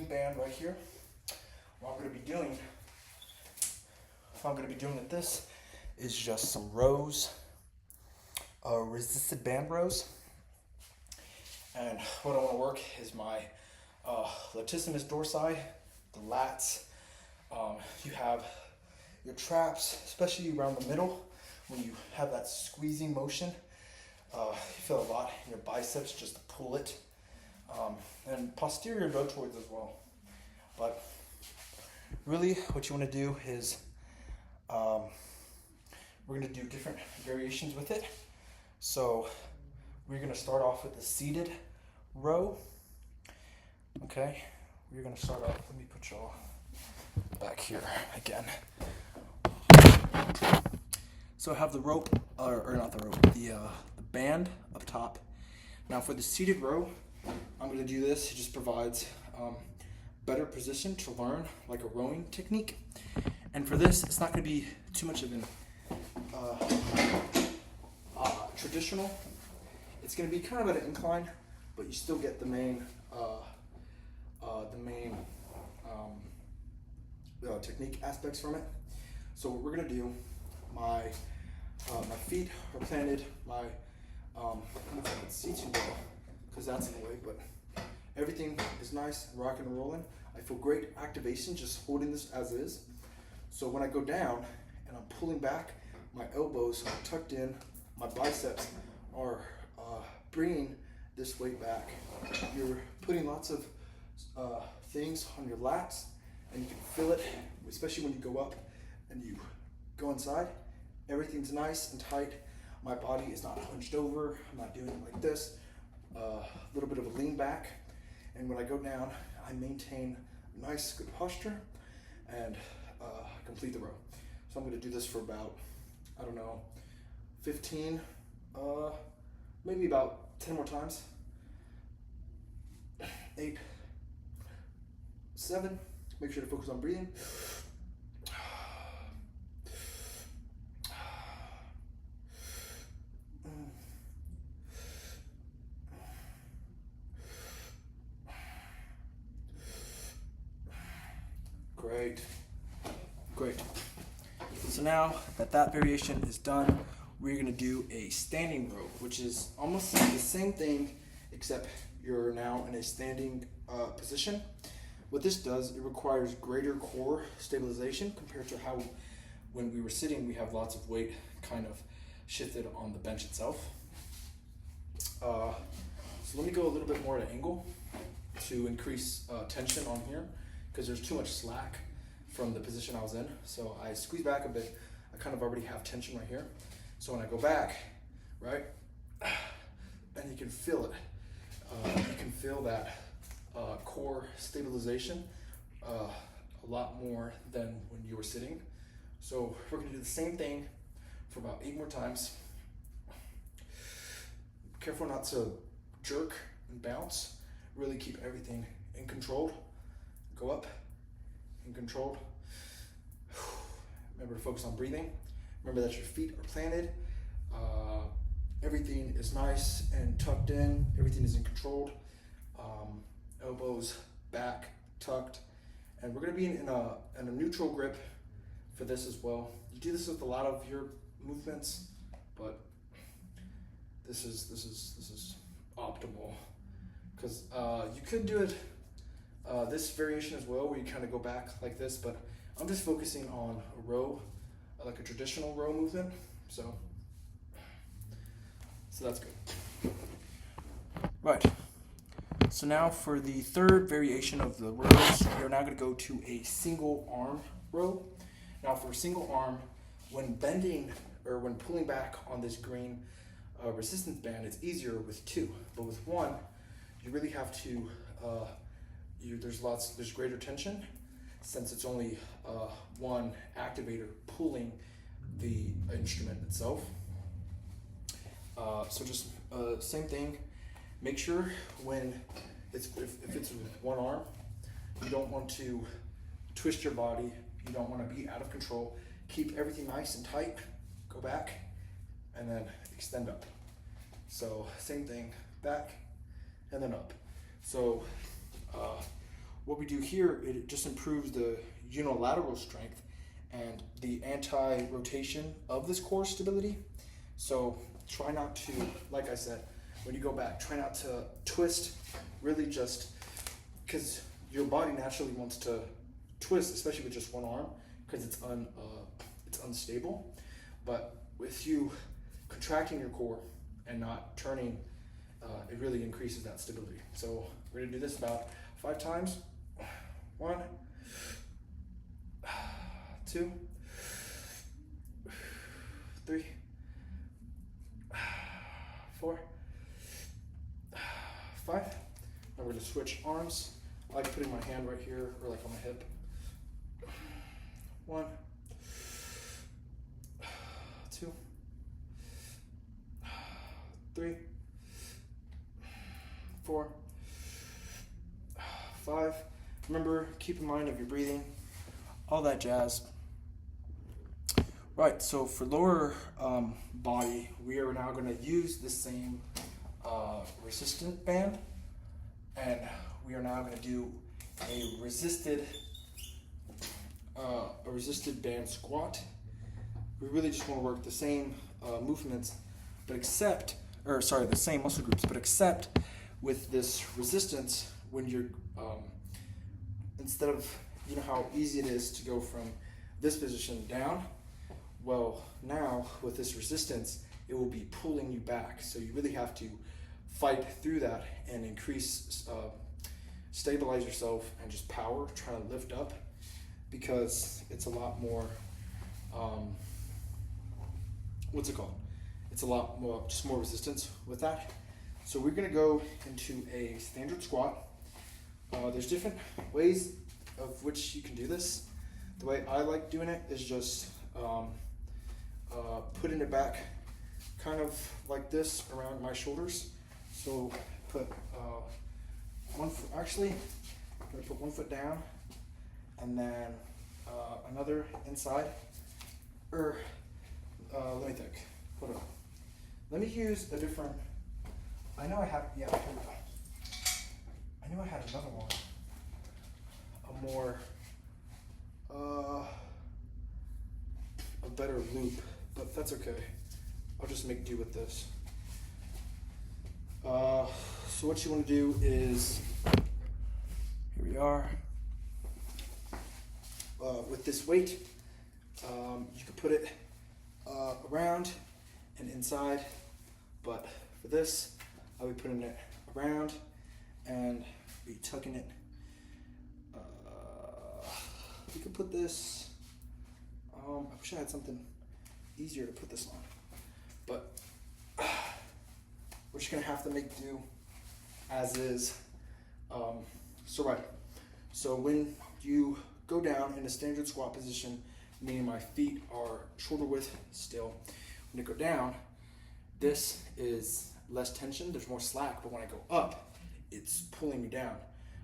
band right here. What I'm going to be doing, with this is just some rows, resisted band rows. And what I want to work is my latissimus dorsi, the lats. You have your traps, especially around the middle, when you have that squeezing motion. You feel a lot in your biceps just to pull it. And posterior deltoids as well. But really what you want to do is we're going to do different variations with it. So we're going to start off with the seated row. Okay, we're going to start off, let me put y'all back here again. So I have the rope, or not the rope, the band up top. Now for the seated row, I'm going to do this. It just provides better position to learn, like a rowing technique. And for this, it's not going to be too much of an traditional. It's going to be kind of at an incline, but you still get the main technique aspects from it. So what we're going to do, my feet are planted, I don't know if I can see too well because that's in the way, but everything is nice and rocking and rolling. I feel great activation just holding this as is. So when I go down and I'm pulling back, my elbows are tucked in, my biceps are bringing this weight back. You're putting lots of things on your lats, and you can feel it, especially when you go up and you go inside. Everything's nice and tight. My body is not hunched over. I'm not doing it like this. A little bit of a lean back. And when I go down, I maintain nice, good posture and complete the row. So I'm going to do this for about, 15, maybe about 10 more times. 8, 7. Make sure to focus on breathing. Great. Great. So now that variation is done, we're going to do a standing row, which is almost the same thing, except you're now in a standing position. What this does, it requires greater core stabilization compared to how when we were sitting, we have lots of weight kind of shifted on the bench itself. So let me go a little bit more at an angle to increase tension on here, because there's too much slack from the position I was in. So I squeeze back a bit. I kind of already have tension right here. So when I go back, right, and you can feel it. You can feel that core stabilization a lot more than when you were sitting. So we're gonna do the same thing for about 8 more times. Careful not to jerk and bounce. Really keep everything in control. Go up and controlled. Remember to focus on breathing. Remember that your feet are planted. Everything is nice and tucked in. Everything is in controlled. Elbows back, tucked. And we're gonna be in a neutral grip for this as well. You do this with a lot of your movements, but this is optimal, because you could do it this variation as well, where you kind of go back like this, but I'm just focusing on a row, like a traditional row movement. So that's good. Right. So now for the third variation of the rows, we're now going to go to a single arm row. Now for a single arm, when bending or when pulling back on this green resistance band, it's easier with 2, but with 1, you really have to. There's greater tension, since it's only one activator pulling the instrument itself. So just same thing. Make sure when if it's with one arm, you don't want to twist your body. You don't want to be out of control. Keep everything nice and tight. Go back and then extend up. So same thing, back and then up. So what we do here, it just improves the unilateral strength and the anti-rotation of this core stability. So try not to, like I said, when you go back, try not to twist, really just, because your body naturally wants to twist, especially with just one arm, because it's unstable. But with you contracting your core and not turning, it really increases that stability. So we're gonna do this about 5 times. 1, 2, 3, 4, 5. Now we're going to switch arms. I like putting my hand right here or like on my hip. 1, 2, 3, 4, 5. Remember, keep in mind of your breathing, all that jazz. Right, so for lower body, we are now going to use the same resistant band, and we are now going to do a resisted band squat. We really just want to work the same movements, but the same muscle groups, but except with this resistance, when you're instead of, you know how easy it is to go from this position down, well, now with this resistance, it will be pulling you back. So you really have to fight through that and increase, stabilize yourself and just power, try to lift up, because it's a lot more, It's a lot more, just more resistance with that. So we're gonna go into a standard squat. There's different ways of which you can do this. The way I like doing it is just putting it back kind of like this around my shoulders. So put actually, I'm gonna put 1 foot down, and then another inside. Let me think. Hold on. Let me use a different. I know I have. Yeah, here we go. I knew I had another one. A more. A better loop, but that's okay. I'll just make do with this. So what you want to do is, here we are. With this weight, you can put it around and inside, but for this, I'll be putting it around and be tucking it. You can put this. I wish I had something easier to put this on, but we're just gonna have to make do as is. So when you go down in a standard squat position, meaning my feet are shoulder width still, when I go down, this is less tension, there's more slack, but when I go up, it's pulling me down,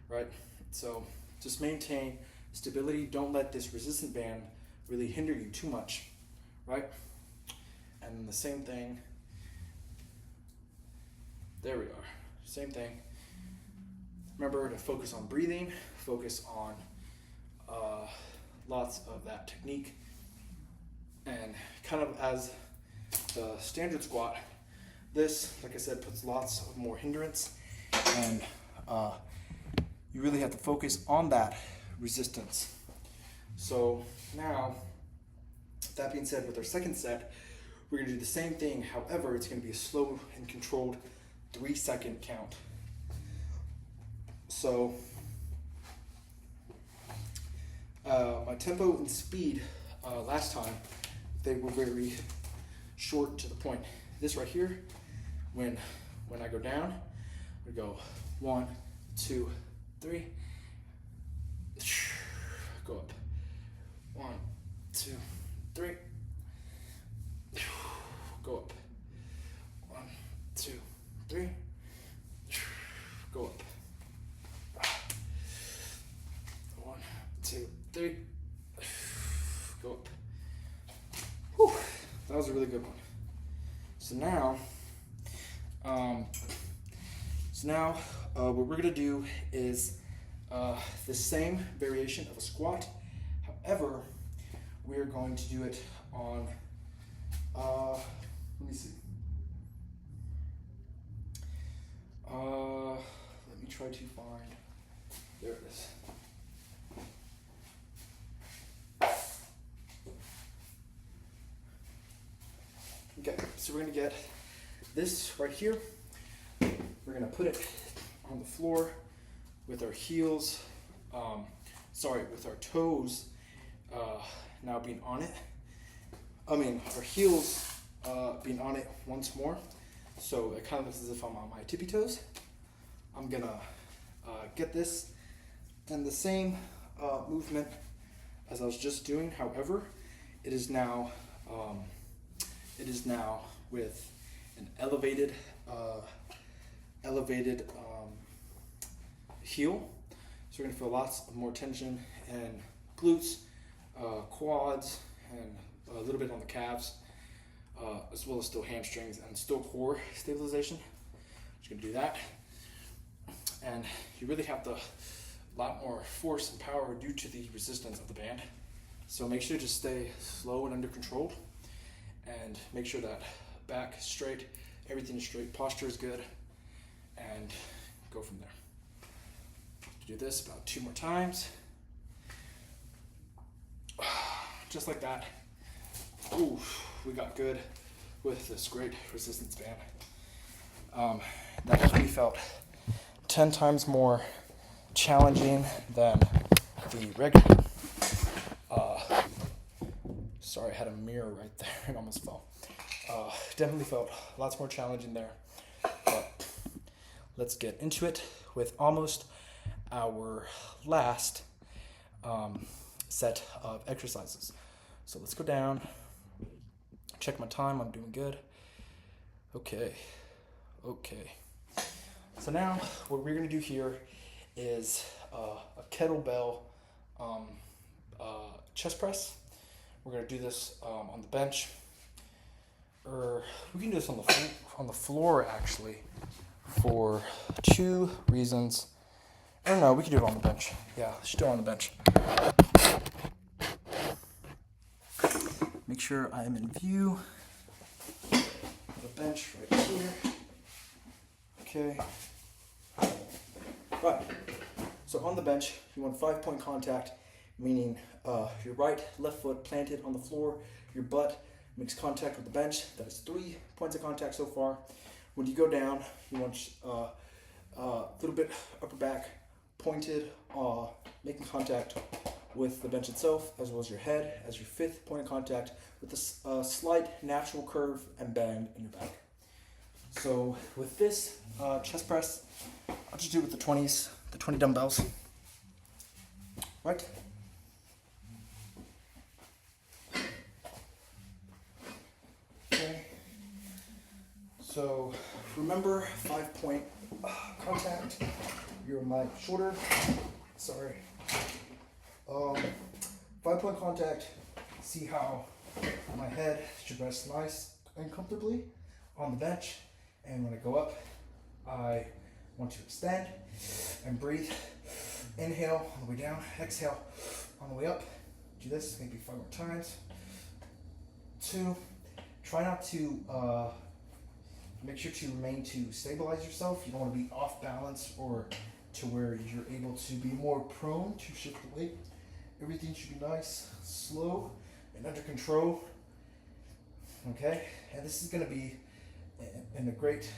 right? So just maintain stability. Don't let this resistant band really hinder you too much, right? And the same thing, there we are, same thing. Remember to focus on breathing, focus on lots of that technique, and kind of as the standard squat, this, like I said, puts lots of more hindrance, and you really have to focus on that resistance. So now, that being said, with our second set, we're gonna do the same thing. However, it's gonna be a slow and controlled 3-second count. So my tempo and speed last time, they were very short to the point. This right here, when I go down, we go 1, 2, 3, go up. 1, 2, 3, go up. 1, 2, 3, go up. 1, 2, 3, go up. Whew, that was a really good one. So now, what we're gonna do is the same variation of a squat. However, we're going to do it on. Let me see. Let me try to find. There it is. Okay, so we're gonna get this right here. We're gonna put it on the floor with our heels, with our toes now being on it. Our heels being on it once more. So it kind of looks as if I'm on my tippy toes. I'm gonna get this and the same movement as I was just doing. However, it is now with an elevated heel. So we're gonna feel lots of more tension in glutes, quads, and a little bit on the calves, as well as still hamstrings and still core stabilization. Just gonna do that. And you really have a lot more force and power due to the resistance of the band. So make sure to stay slow and under control, and make sure that back is straight, everything is straight, posture is good, and go from there. Do this about 2 more times. Just like that. Ooh, we got good with this great resistance band. That definitely felt 10 times more challenging than the regular. Sorry, I had a mirror right there. It almost fell. Definitely felt lots more challenging there. But let's get into it with almost our last set of exercises. So let's go down, check my time, I'm doing good. Okay. So now what we're gonna do here is a kettlebell chest press. We're gonna do this on the bench, or we can do this on the floor actually, for 2 reasons. I don't know. We can do it on the bench. Yeah, let's do it on the bench. Make sure I am in view. The bench right here. Okay. Right. So on the bench, you want 5-point contact, meaning your right, left foot planted on the floor, your butt makes contact with the bench. That is 3 points of contact so far. When you go down, you want a little bit upper back pointed, making contact with the bench itself, as well as your head as your 5th point of contact, with a slight natural curve and bend in your back. So with this chest press, I'll just do it with the 20s, the 20 dumbbells. Right? Okay. So remember 5-point contact. You're my shoulder. Sorry. 5-point contact. See how my head should rest nice and comfortably on the bench. And when I go up, I want to extend and breathe. Inhale on the way down. Exhale on the way up. Do this maybe 5 more times. 2. Try not to make sure to remain to stabilize yourself. You don't want to be off balance or to where you're able to be more prone to shift the weight. Everything should be nice, slow, and under control. Okay, and this is going to be in a great,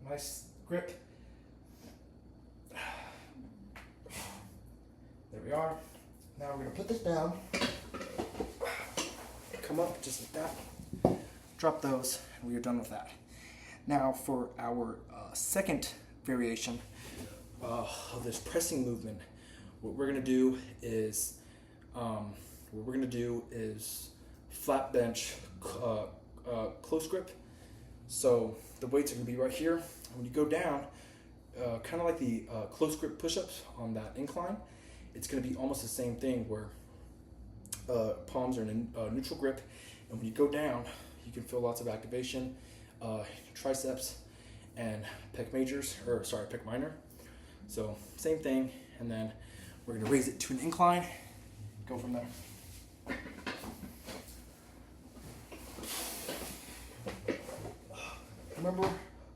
nice grip. There we are. Now we're going to put this down. Come up just like that. Drop those, and we are done with that. Now for our second variation of this pressing movement, what we're going to do is flat bench close grip. So the weights are going to be right here. And when you go down, kind of like the close grip push-ups on that incline, it's going to be almost the same thing where palms are in a neutral grip, and when you go down, you can feel lots of activation, triceps and pec minor. So same thing, and then we're going to raise it to an incline, go from there. Remember,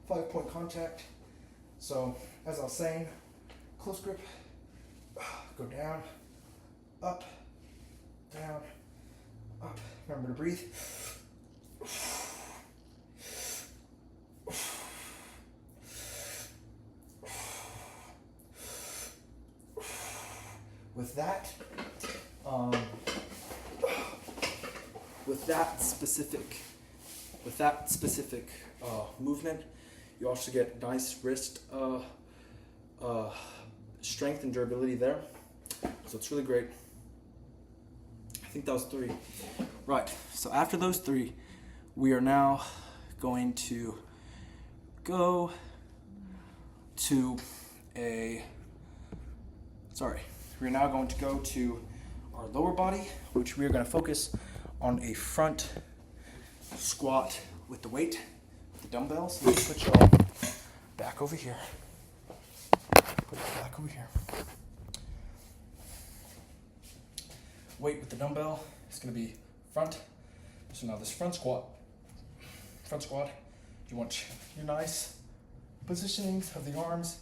5-point contact. So as I was saying, close grip, go down, up, down, up. Remember to breathe. With that specific movement, you also get nice wrist strength and durability there. So it's really great. I think that was 3. Right, so after those 3, we are now going to go to we're now going to go to our lower body, which we are going to focus on a front squat with the weight, with the dumbbells. Let's put y'all back over here. Put it back over here. Weight with the dumbbell is going to be front. So now this front squat, you want your nice positionings of the arms.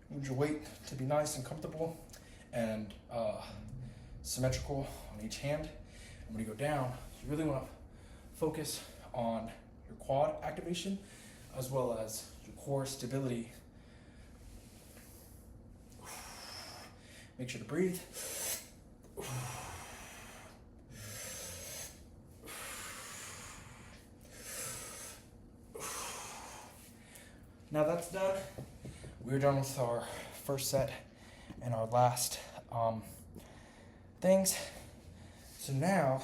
You want your weight to be nice and comfortable and symmetrical on each hand. And when you go down, you really want to focus on your quad activation as well as your core stability. Make sure to breathe. Now that's done. We're done with our first set and our last things. So now,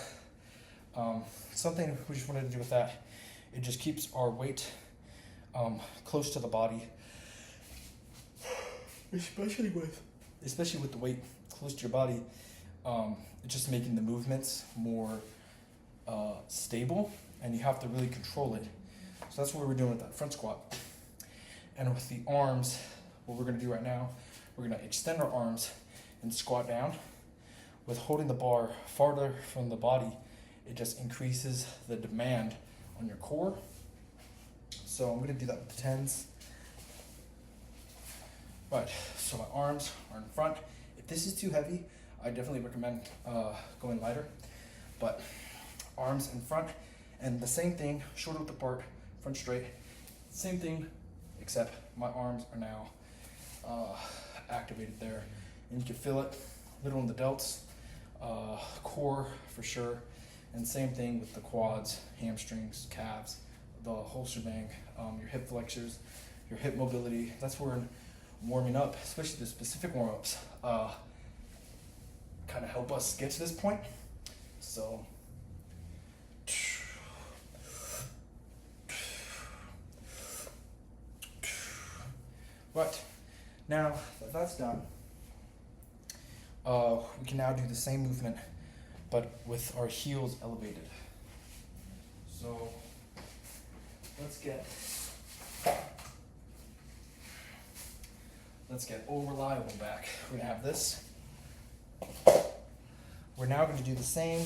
something we just wanted to do with that, it just keeps our weight close to the body. especially with the weight close to your body, it's just making the movements more stable, and you have to really control it. So that's what we're doing with that front squat. And with the arms, what we're going to do right now, we're going to extend our arms and squat down. With holding the bar farther from the body, it just increases the demand on your core. So I'm going to do that with the 10s. Right, so my arms are in front. If this is too heavy, I definitely recommend going lighter. But arms in front, and the same thing, shoulder width apart, front straight. Same thing, except my arms are now activated there. And you can feel it a little in the delts, core for sure. And same thing with the quads, hamstrings, calves, the whole shebang, your hip flexors, your hip mobility. That's where warming up, especially the specific warm-ups, kind of help us get to this point. So right, now that that's done, we can now do the same movement, but with our heels elevated. So let's get old reliable back. We're gonna have this. We're now going to do the same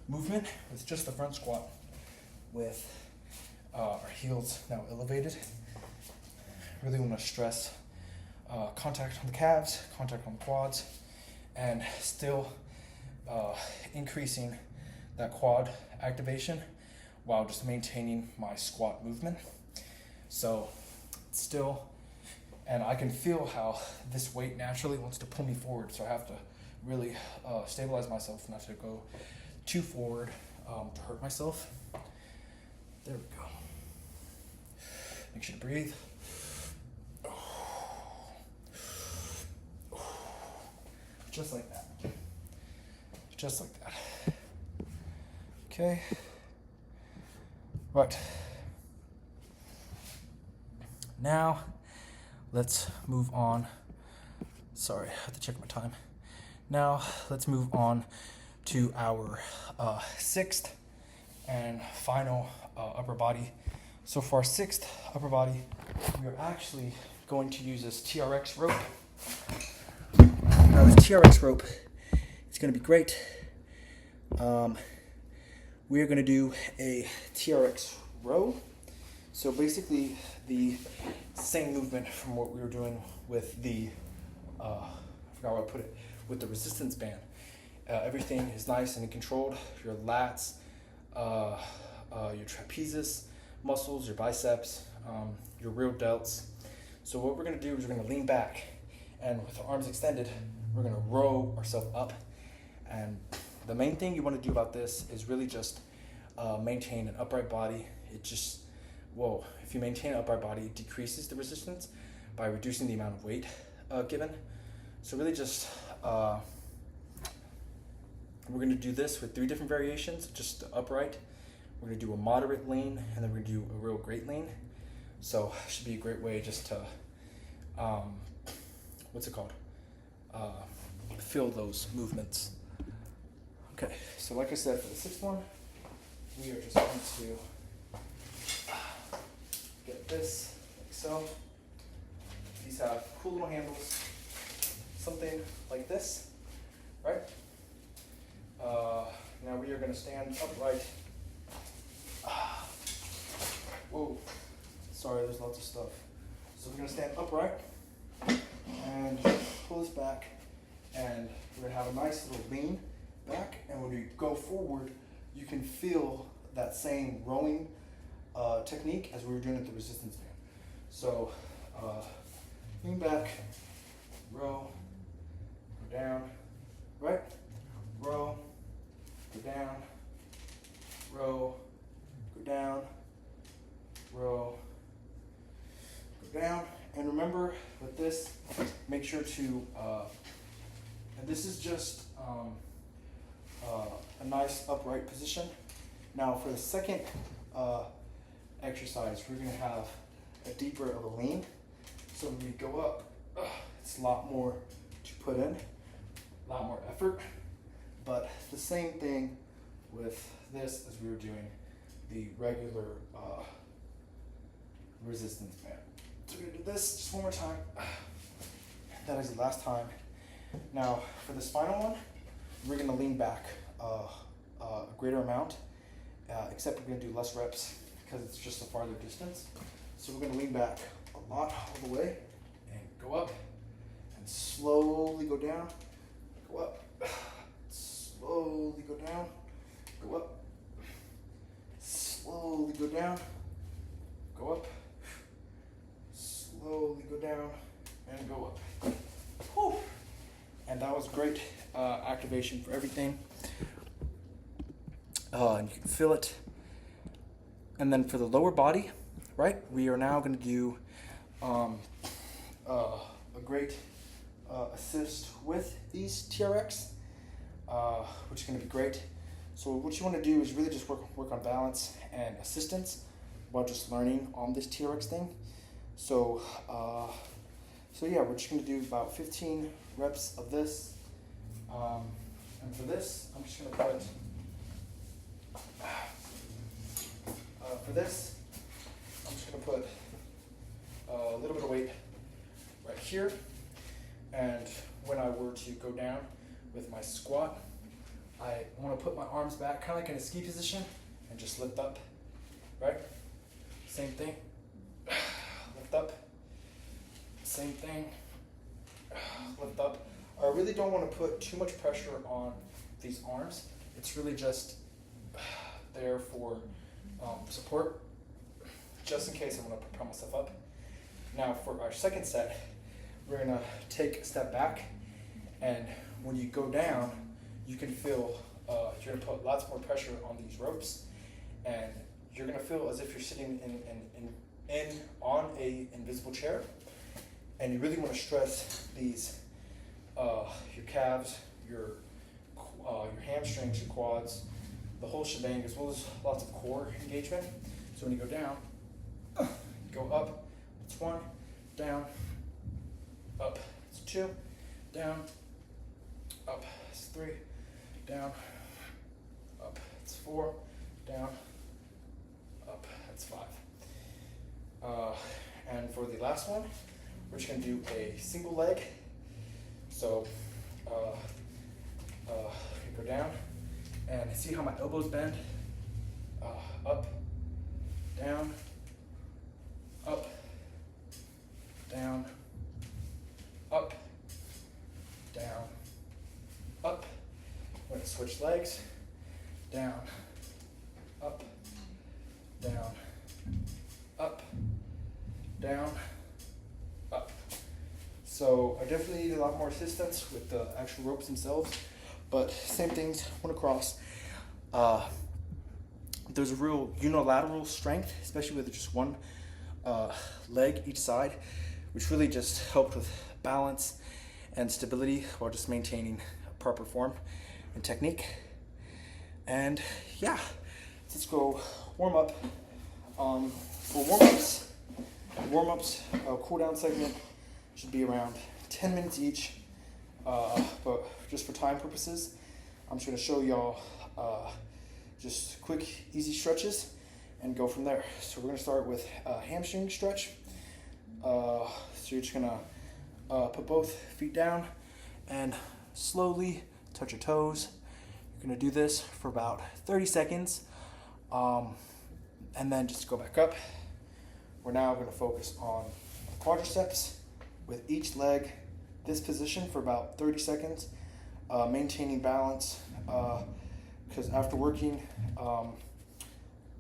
movement with just the front squat with our heels now elevated. Really want to stress contact on the calves, contact on the quads, and still increasing that quad activation while just maintaining my squat movement. So still, and I can feel how this weight naturally wants to pull me forward, so I have to really stabilize myself not to go too forward to hurt myself. There we go. Make sure to breathe. Just like that. Just like that. Okay. Right. Now, let's move on. Sorry, I have to check my time. Now, let's move on to our sixth and final upper body. So for our sixth upper body, we are actually going to use this TRX rope. Now this TRX rope is going to be great. We are going to do a TRX row. So basically the same movement from what we were doing with the, I forgot where I put it, with the resistance band. Everything is nice and controlled. Your lats, your trapezius muscles, your biceps, your rear delts. So what we're going to do is we're going to lean back, and with the arms extended, we're going to row ourselves up. And the main thing you want to do about this is really just maintain an upright body. It just, if you maintain an upright body, it decreases the resistance by reducing the amount of weight given. So really just, we're going to do this with 3 different variations, just the upright. We're going to do a moderate lean, and then we're going to do a real great lean. So it should be a great way just to, feel those movements. Okay, so like I said, for the 6th one, we are just going to get this like so. These have cool little handles, something like this, right? Now we are going to stand upright. Whoa, sorry, there's lots of stuff. So we're going to stand upright and pull this back, and we're going to have a nice little lean back, and when we go forward, you can feel that same rowing technique as we were doing at the resistance band. So lean back, row, go down, right? Row, go down, row, go down, row, go down. And remember with this, make sure to, and this is just a nice upright position. Now for the second exercise, we're going to have a deeper of a lean. So when we go up, It's a lot more to put in, a lot more effort, but the same thing with this as we were doing the regular resistance band. So we're gonna do this just one more time. That is the last time. Now for this final one, we're gonna lean back a greater amount, except we're gonna do less reps because it's just a farther distance. So we're gonna lean back a lot all the way and go up and slowly go down, go up, slowly go down, go up, slowly go down, go up, slowly go down, and go up. Whew. And that was great activation for everything. And you can feel it. And then for the lower body, right, we are now going to do a great assist with these TRX, which is going to be great. So what you want to do is really just work on balance and assistance while just learning on this TRX thing. So yeah, we're just going to do about 15 reps of this. And for this, I'm just going to put, a little bit of weight right here. And when I were to go down with my squat, I want to put my arms back, kind of like in a ski position, and just lift up, right? Same thing, lift up, same thing, lift up. I really don't want to put too much pressure on these arms. It's really just there for support, just in case I want to propel myself up. Now for our second set, we're gonna take a step back, and when you go down, you can feel you're gonna put lots more pressure on these ropes, and you're gonna feel as if you're sitting on a invisible chair, and you really want to stress these your calves, your hamstrings, your quads, the whole shebang, as well as lots of core engagement. So when you go down, go up, it's 1, down, up, it's 2, down, up, it's 3, down, up, it's 4, down, up, it's 5. And for the last one, we're just going to do a single leg. So go down and see how my elbows bend, up, down, up, down, up, down, up. We're going to switch legs, down, up, down, up, down, up. So I definitely need a lot more assistance with the actual ropes themselves, but same things went across. There's a real unilateral strength, especially with just one leg each side, which really just helped with balance and stability while just maintaining proper form and technique. And yeah, let's go warm up. For warm-ups, cool down segment should be around 10 minutes each, but just for time purposes, I'm just going to show y'all just quick, easy stretches and go from there. So we're going to start with a hamstring stretch. So you're just going to put both feet down and slowly touch your toes. You're going to do this for about 30 seconds, and then just go back up. We're now going to focus on quadriceps with each leg, this position for about 30 seconds, maintaining balance, because after working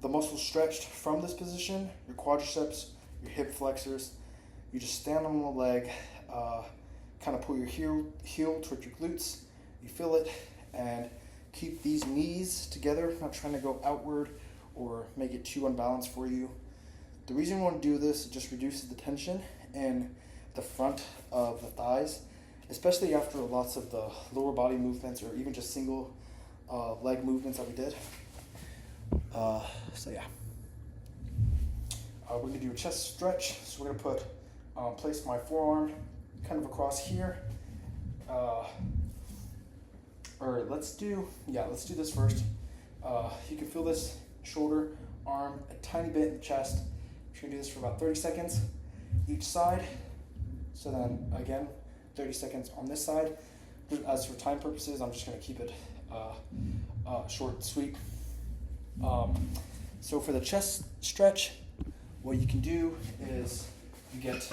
the muscles stretched from this position, your quadriceps, your hip flexors, you just stand on the leg, kind of pull your heel towards your glutes, you feel it, and keep these knees together, not trying to go outward or make it too unbalanced for you. The reason you want to do this, it just reduces the tension in the front of the thighs, especially after lots of the lower body movements or even just single leg movements that we did. So yeah. We're going to do a chest stretch. So we're going to place my forearm kind of across here. Or let's do this first. You can feel this shoulder, arm, a tiny bit in the chest. We're gonna do this for about 30 seconds each side. So then again, 30 seconds on this side. As for time purposes, I'm just gonna keep it short and sweet. So for the chest stretch, what you can do is you get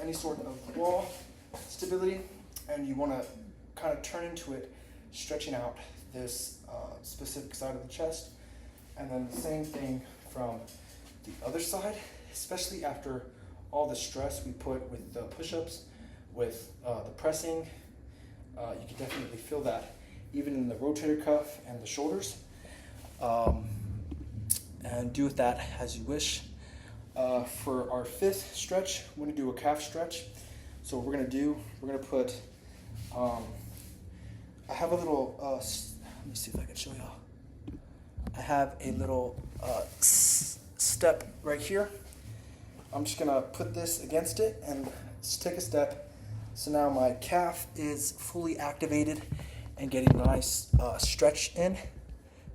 any sort of wall stability, and you want to kind of turn into it, stretching out this specific side of the chest. And then the same thing from the other side, especially after all the stress we put with the push-ups, with the pressing. You can definitely feel that even in the rotator cuff and the shoulders. And do with that as you wish. For our fifth stretch, we're going to do a calf stretch. So what we're going to do, we're going to put, I have a little, let me see if I can show y'all. I have a little step right here. I'm just going to put this against it and take a step. So now my calf is fully activated and getting a nice stretch in.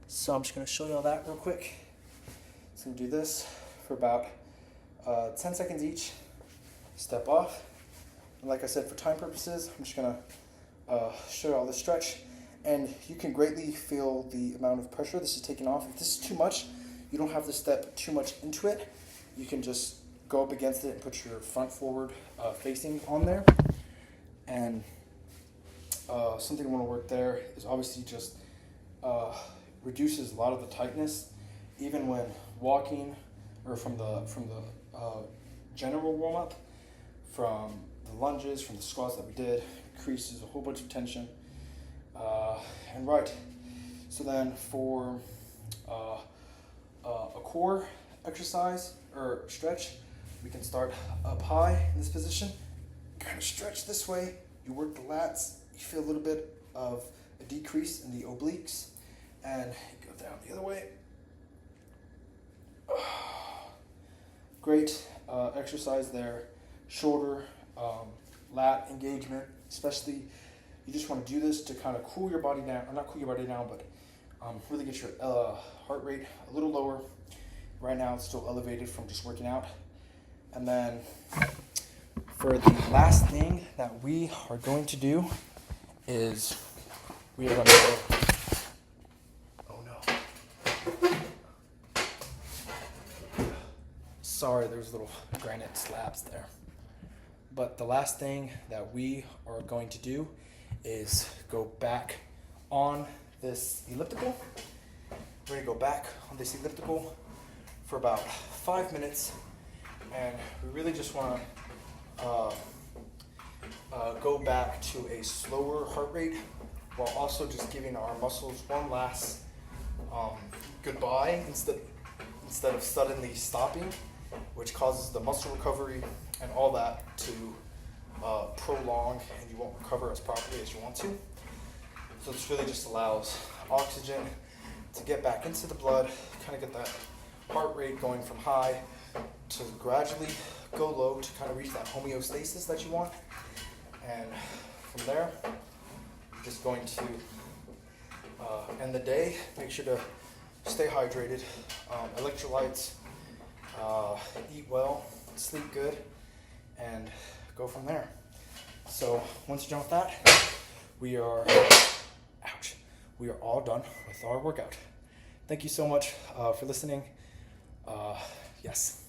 So I'm just going to show y'all that real quick. So I'm going to do this for about 10 seconds each. Step off. And like I said, for time purposes, I'm just going to show y'all this stretch. And you can greatly feel the amount of pressure this is taking off. If this is too much, you don't have to step too much into it. You can just go up against it and put your front forward facing on there. And something I want to work there is obviously just reduces a lot of the tightness, even when walking, or from the general warm up, from the lunges, from the squats that we did, increases a whole bunch of tension. And right, so then for a core exercise or stretch, we can start up high in this position, kind of stretch this way, you work the lats, you feel a little bit of a decrease in the obliques, and go down the other way. Great exercise there, shoulder, lat engagement, especially you just want to do this to kind of cool your body down, or not cool your body down, but really get your heart rate a little lower. Right now it's still elevated from just working out. And then for the last thing that we are going to do is we are going to go, oh no. Sorry, there's little granite slabs there. But the last thing that we are going to do is go back on this elliptical. We're going to go back on this elliptical for about 5 minutes, and we really just want to go back to a slower heart rate while also just giving our muscles one last goodbye instead of suddenly stopping, which causes the muscle recovery and all that to prolong, and you won't recover as properly as you want to. So this really just allows oxygen to get back into the blood, kind of get that heart rate going from high to gradually go low to kind of reach that homeostasis that you want. And from there, you're just going to end the day. Make sure to stay hydrated, electrolytes, eat well, sleep good, and go from there. So once you're done with that, we are all done with our workout. Thank you so much for listening. Yes.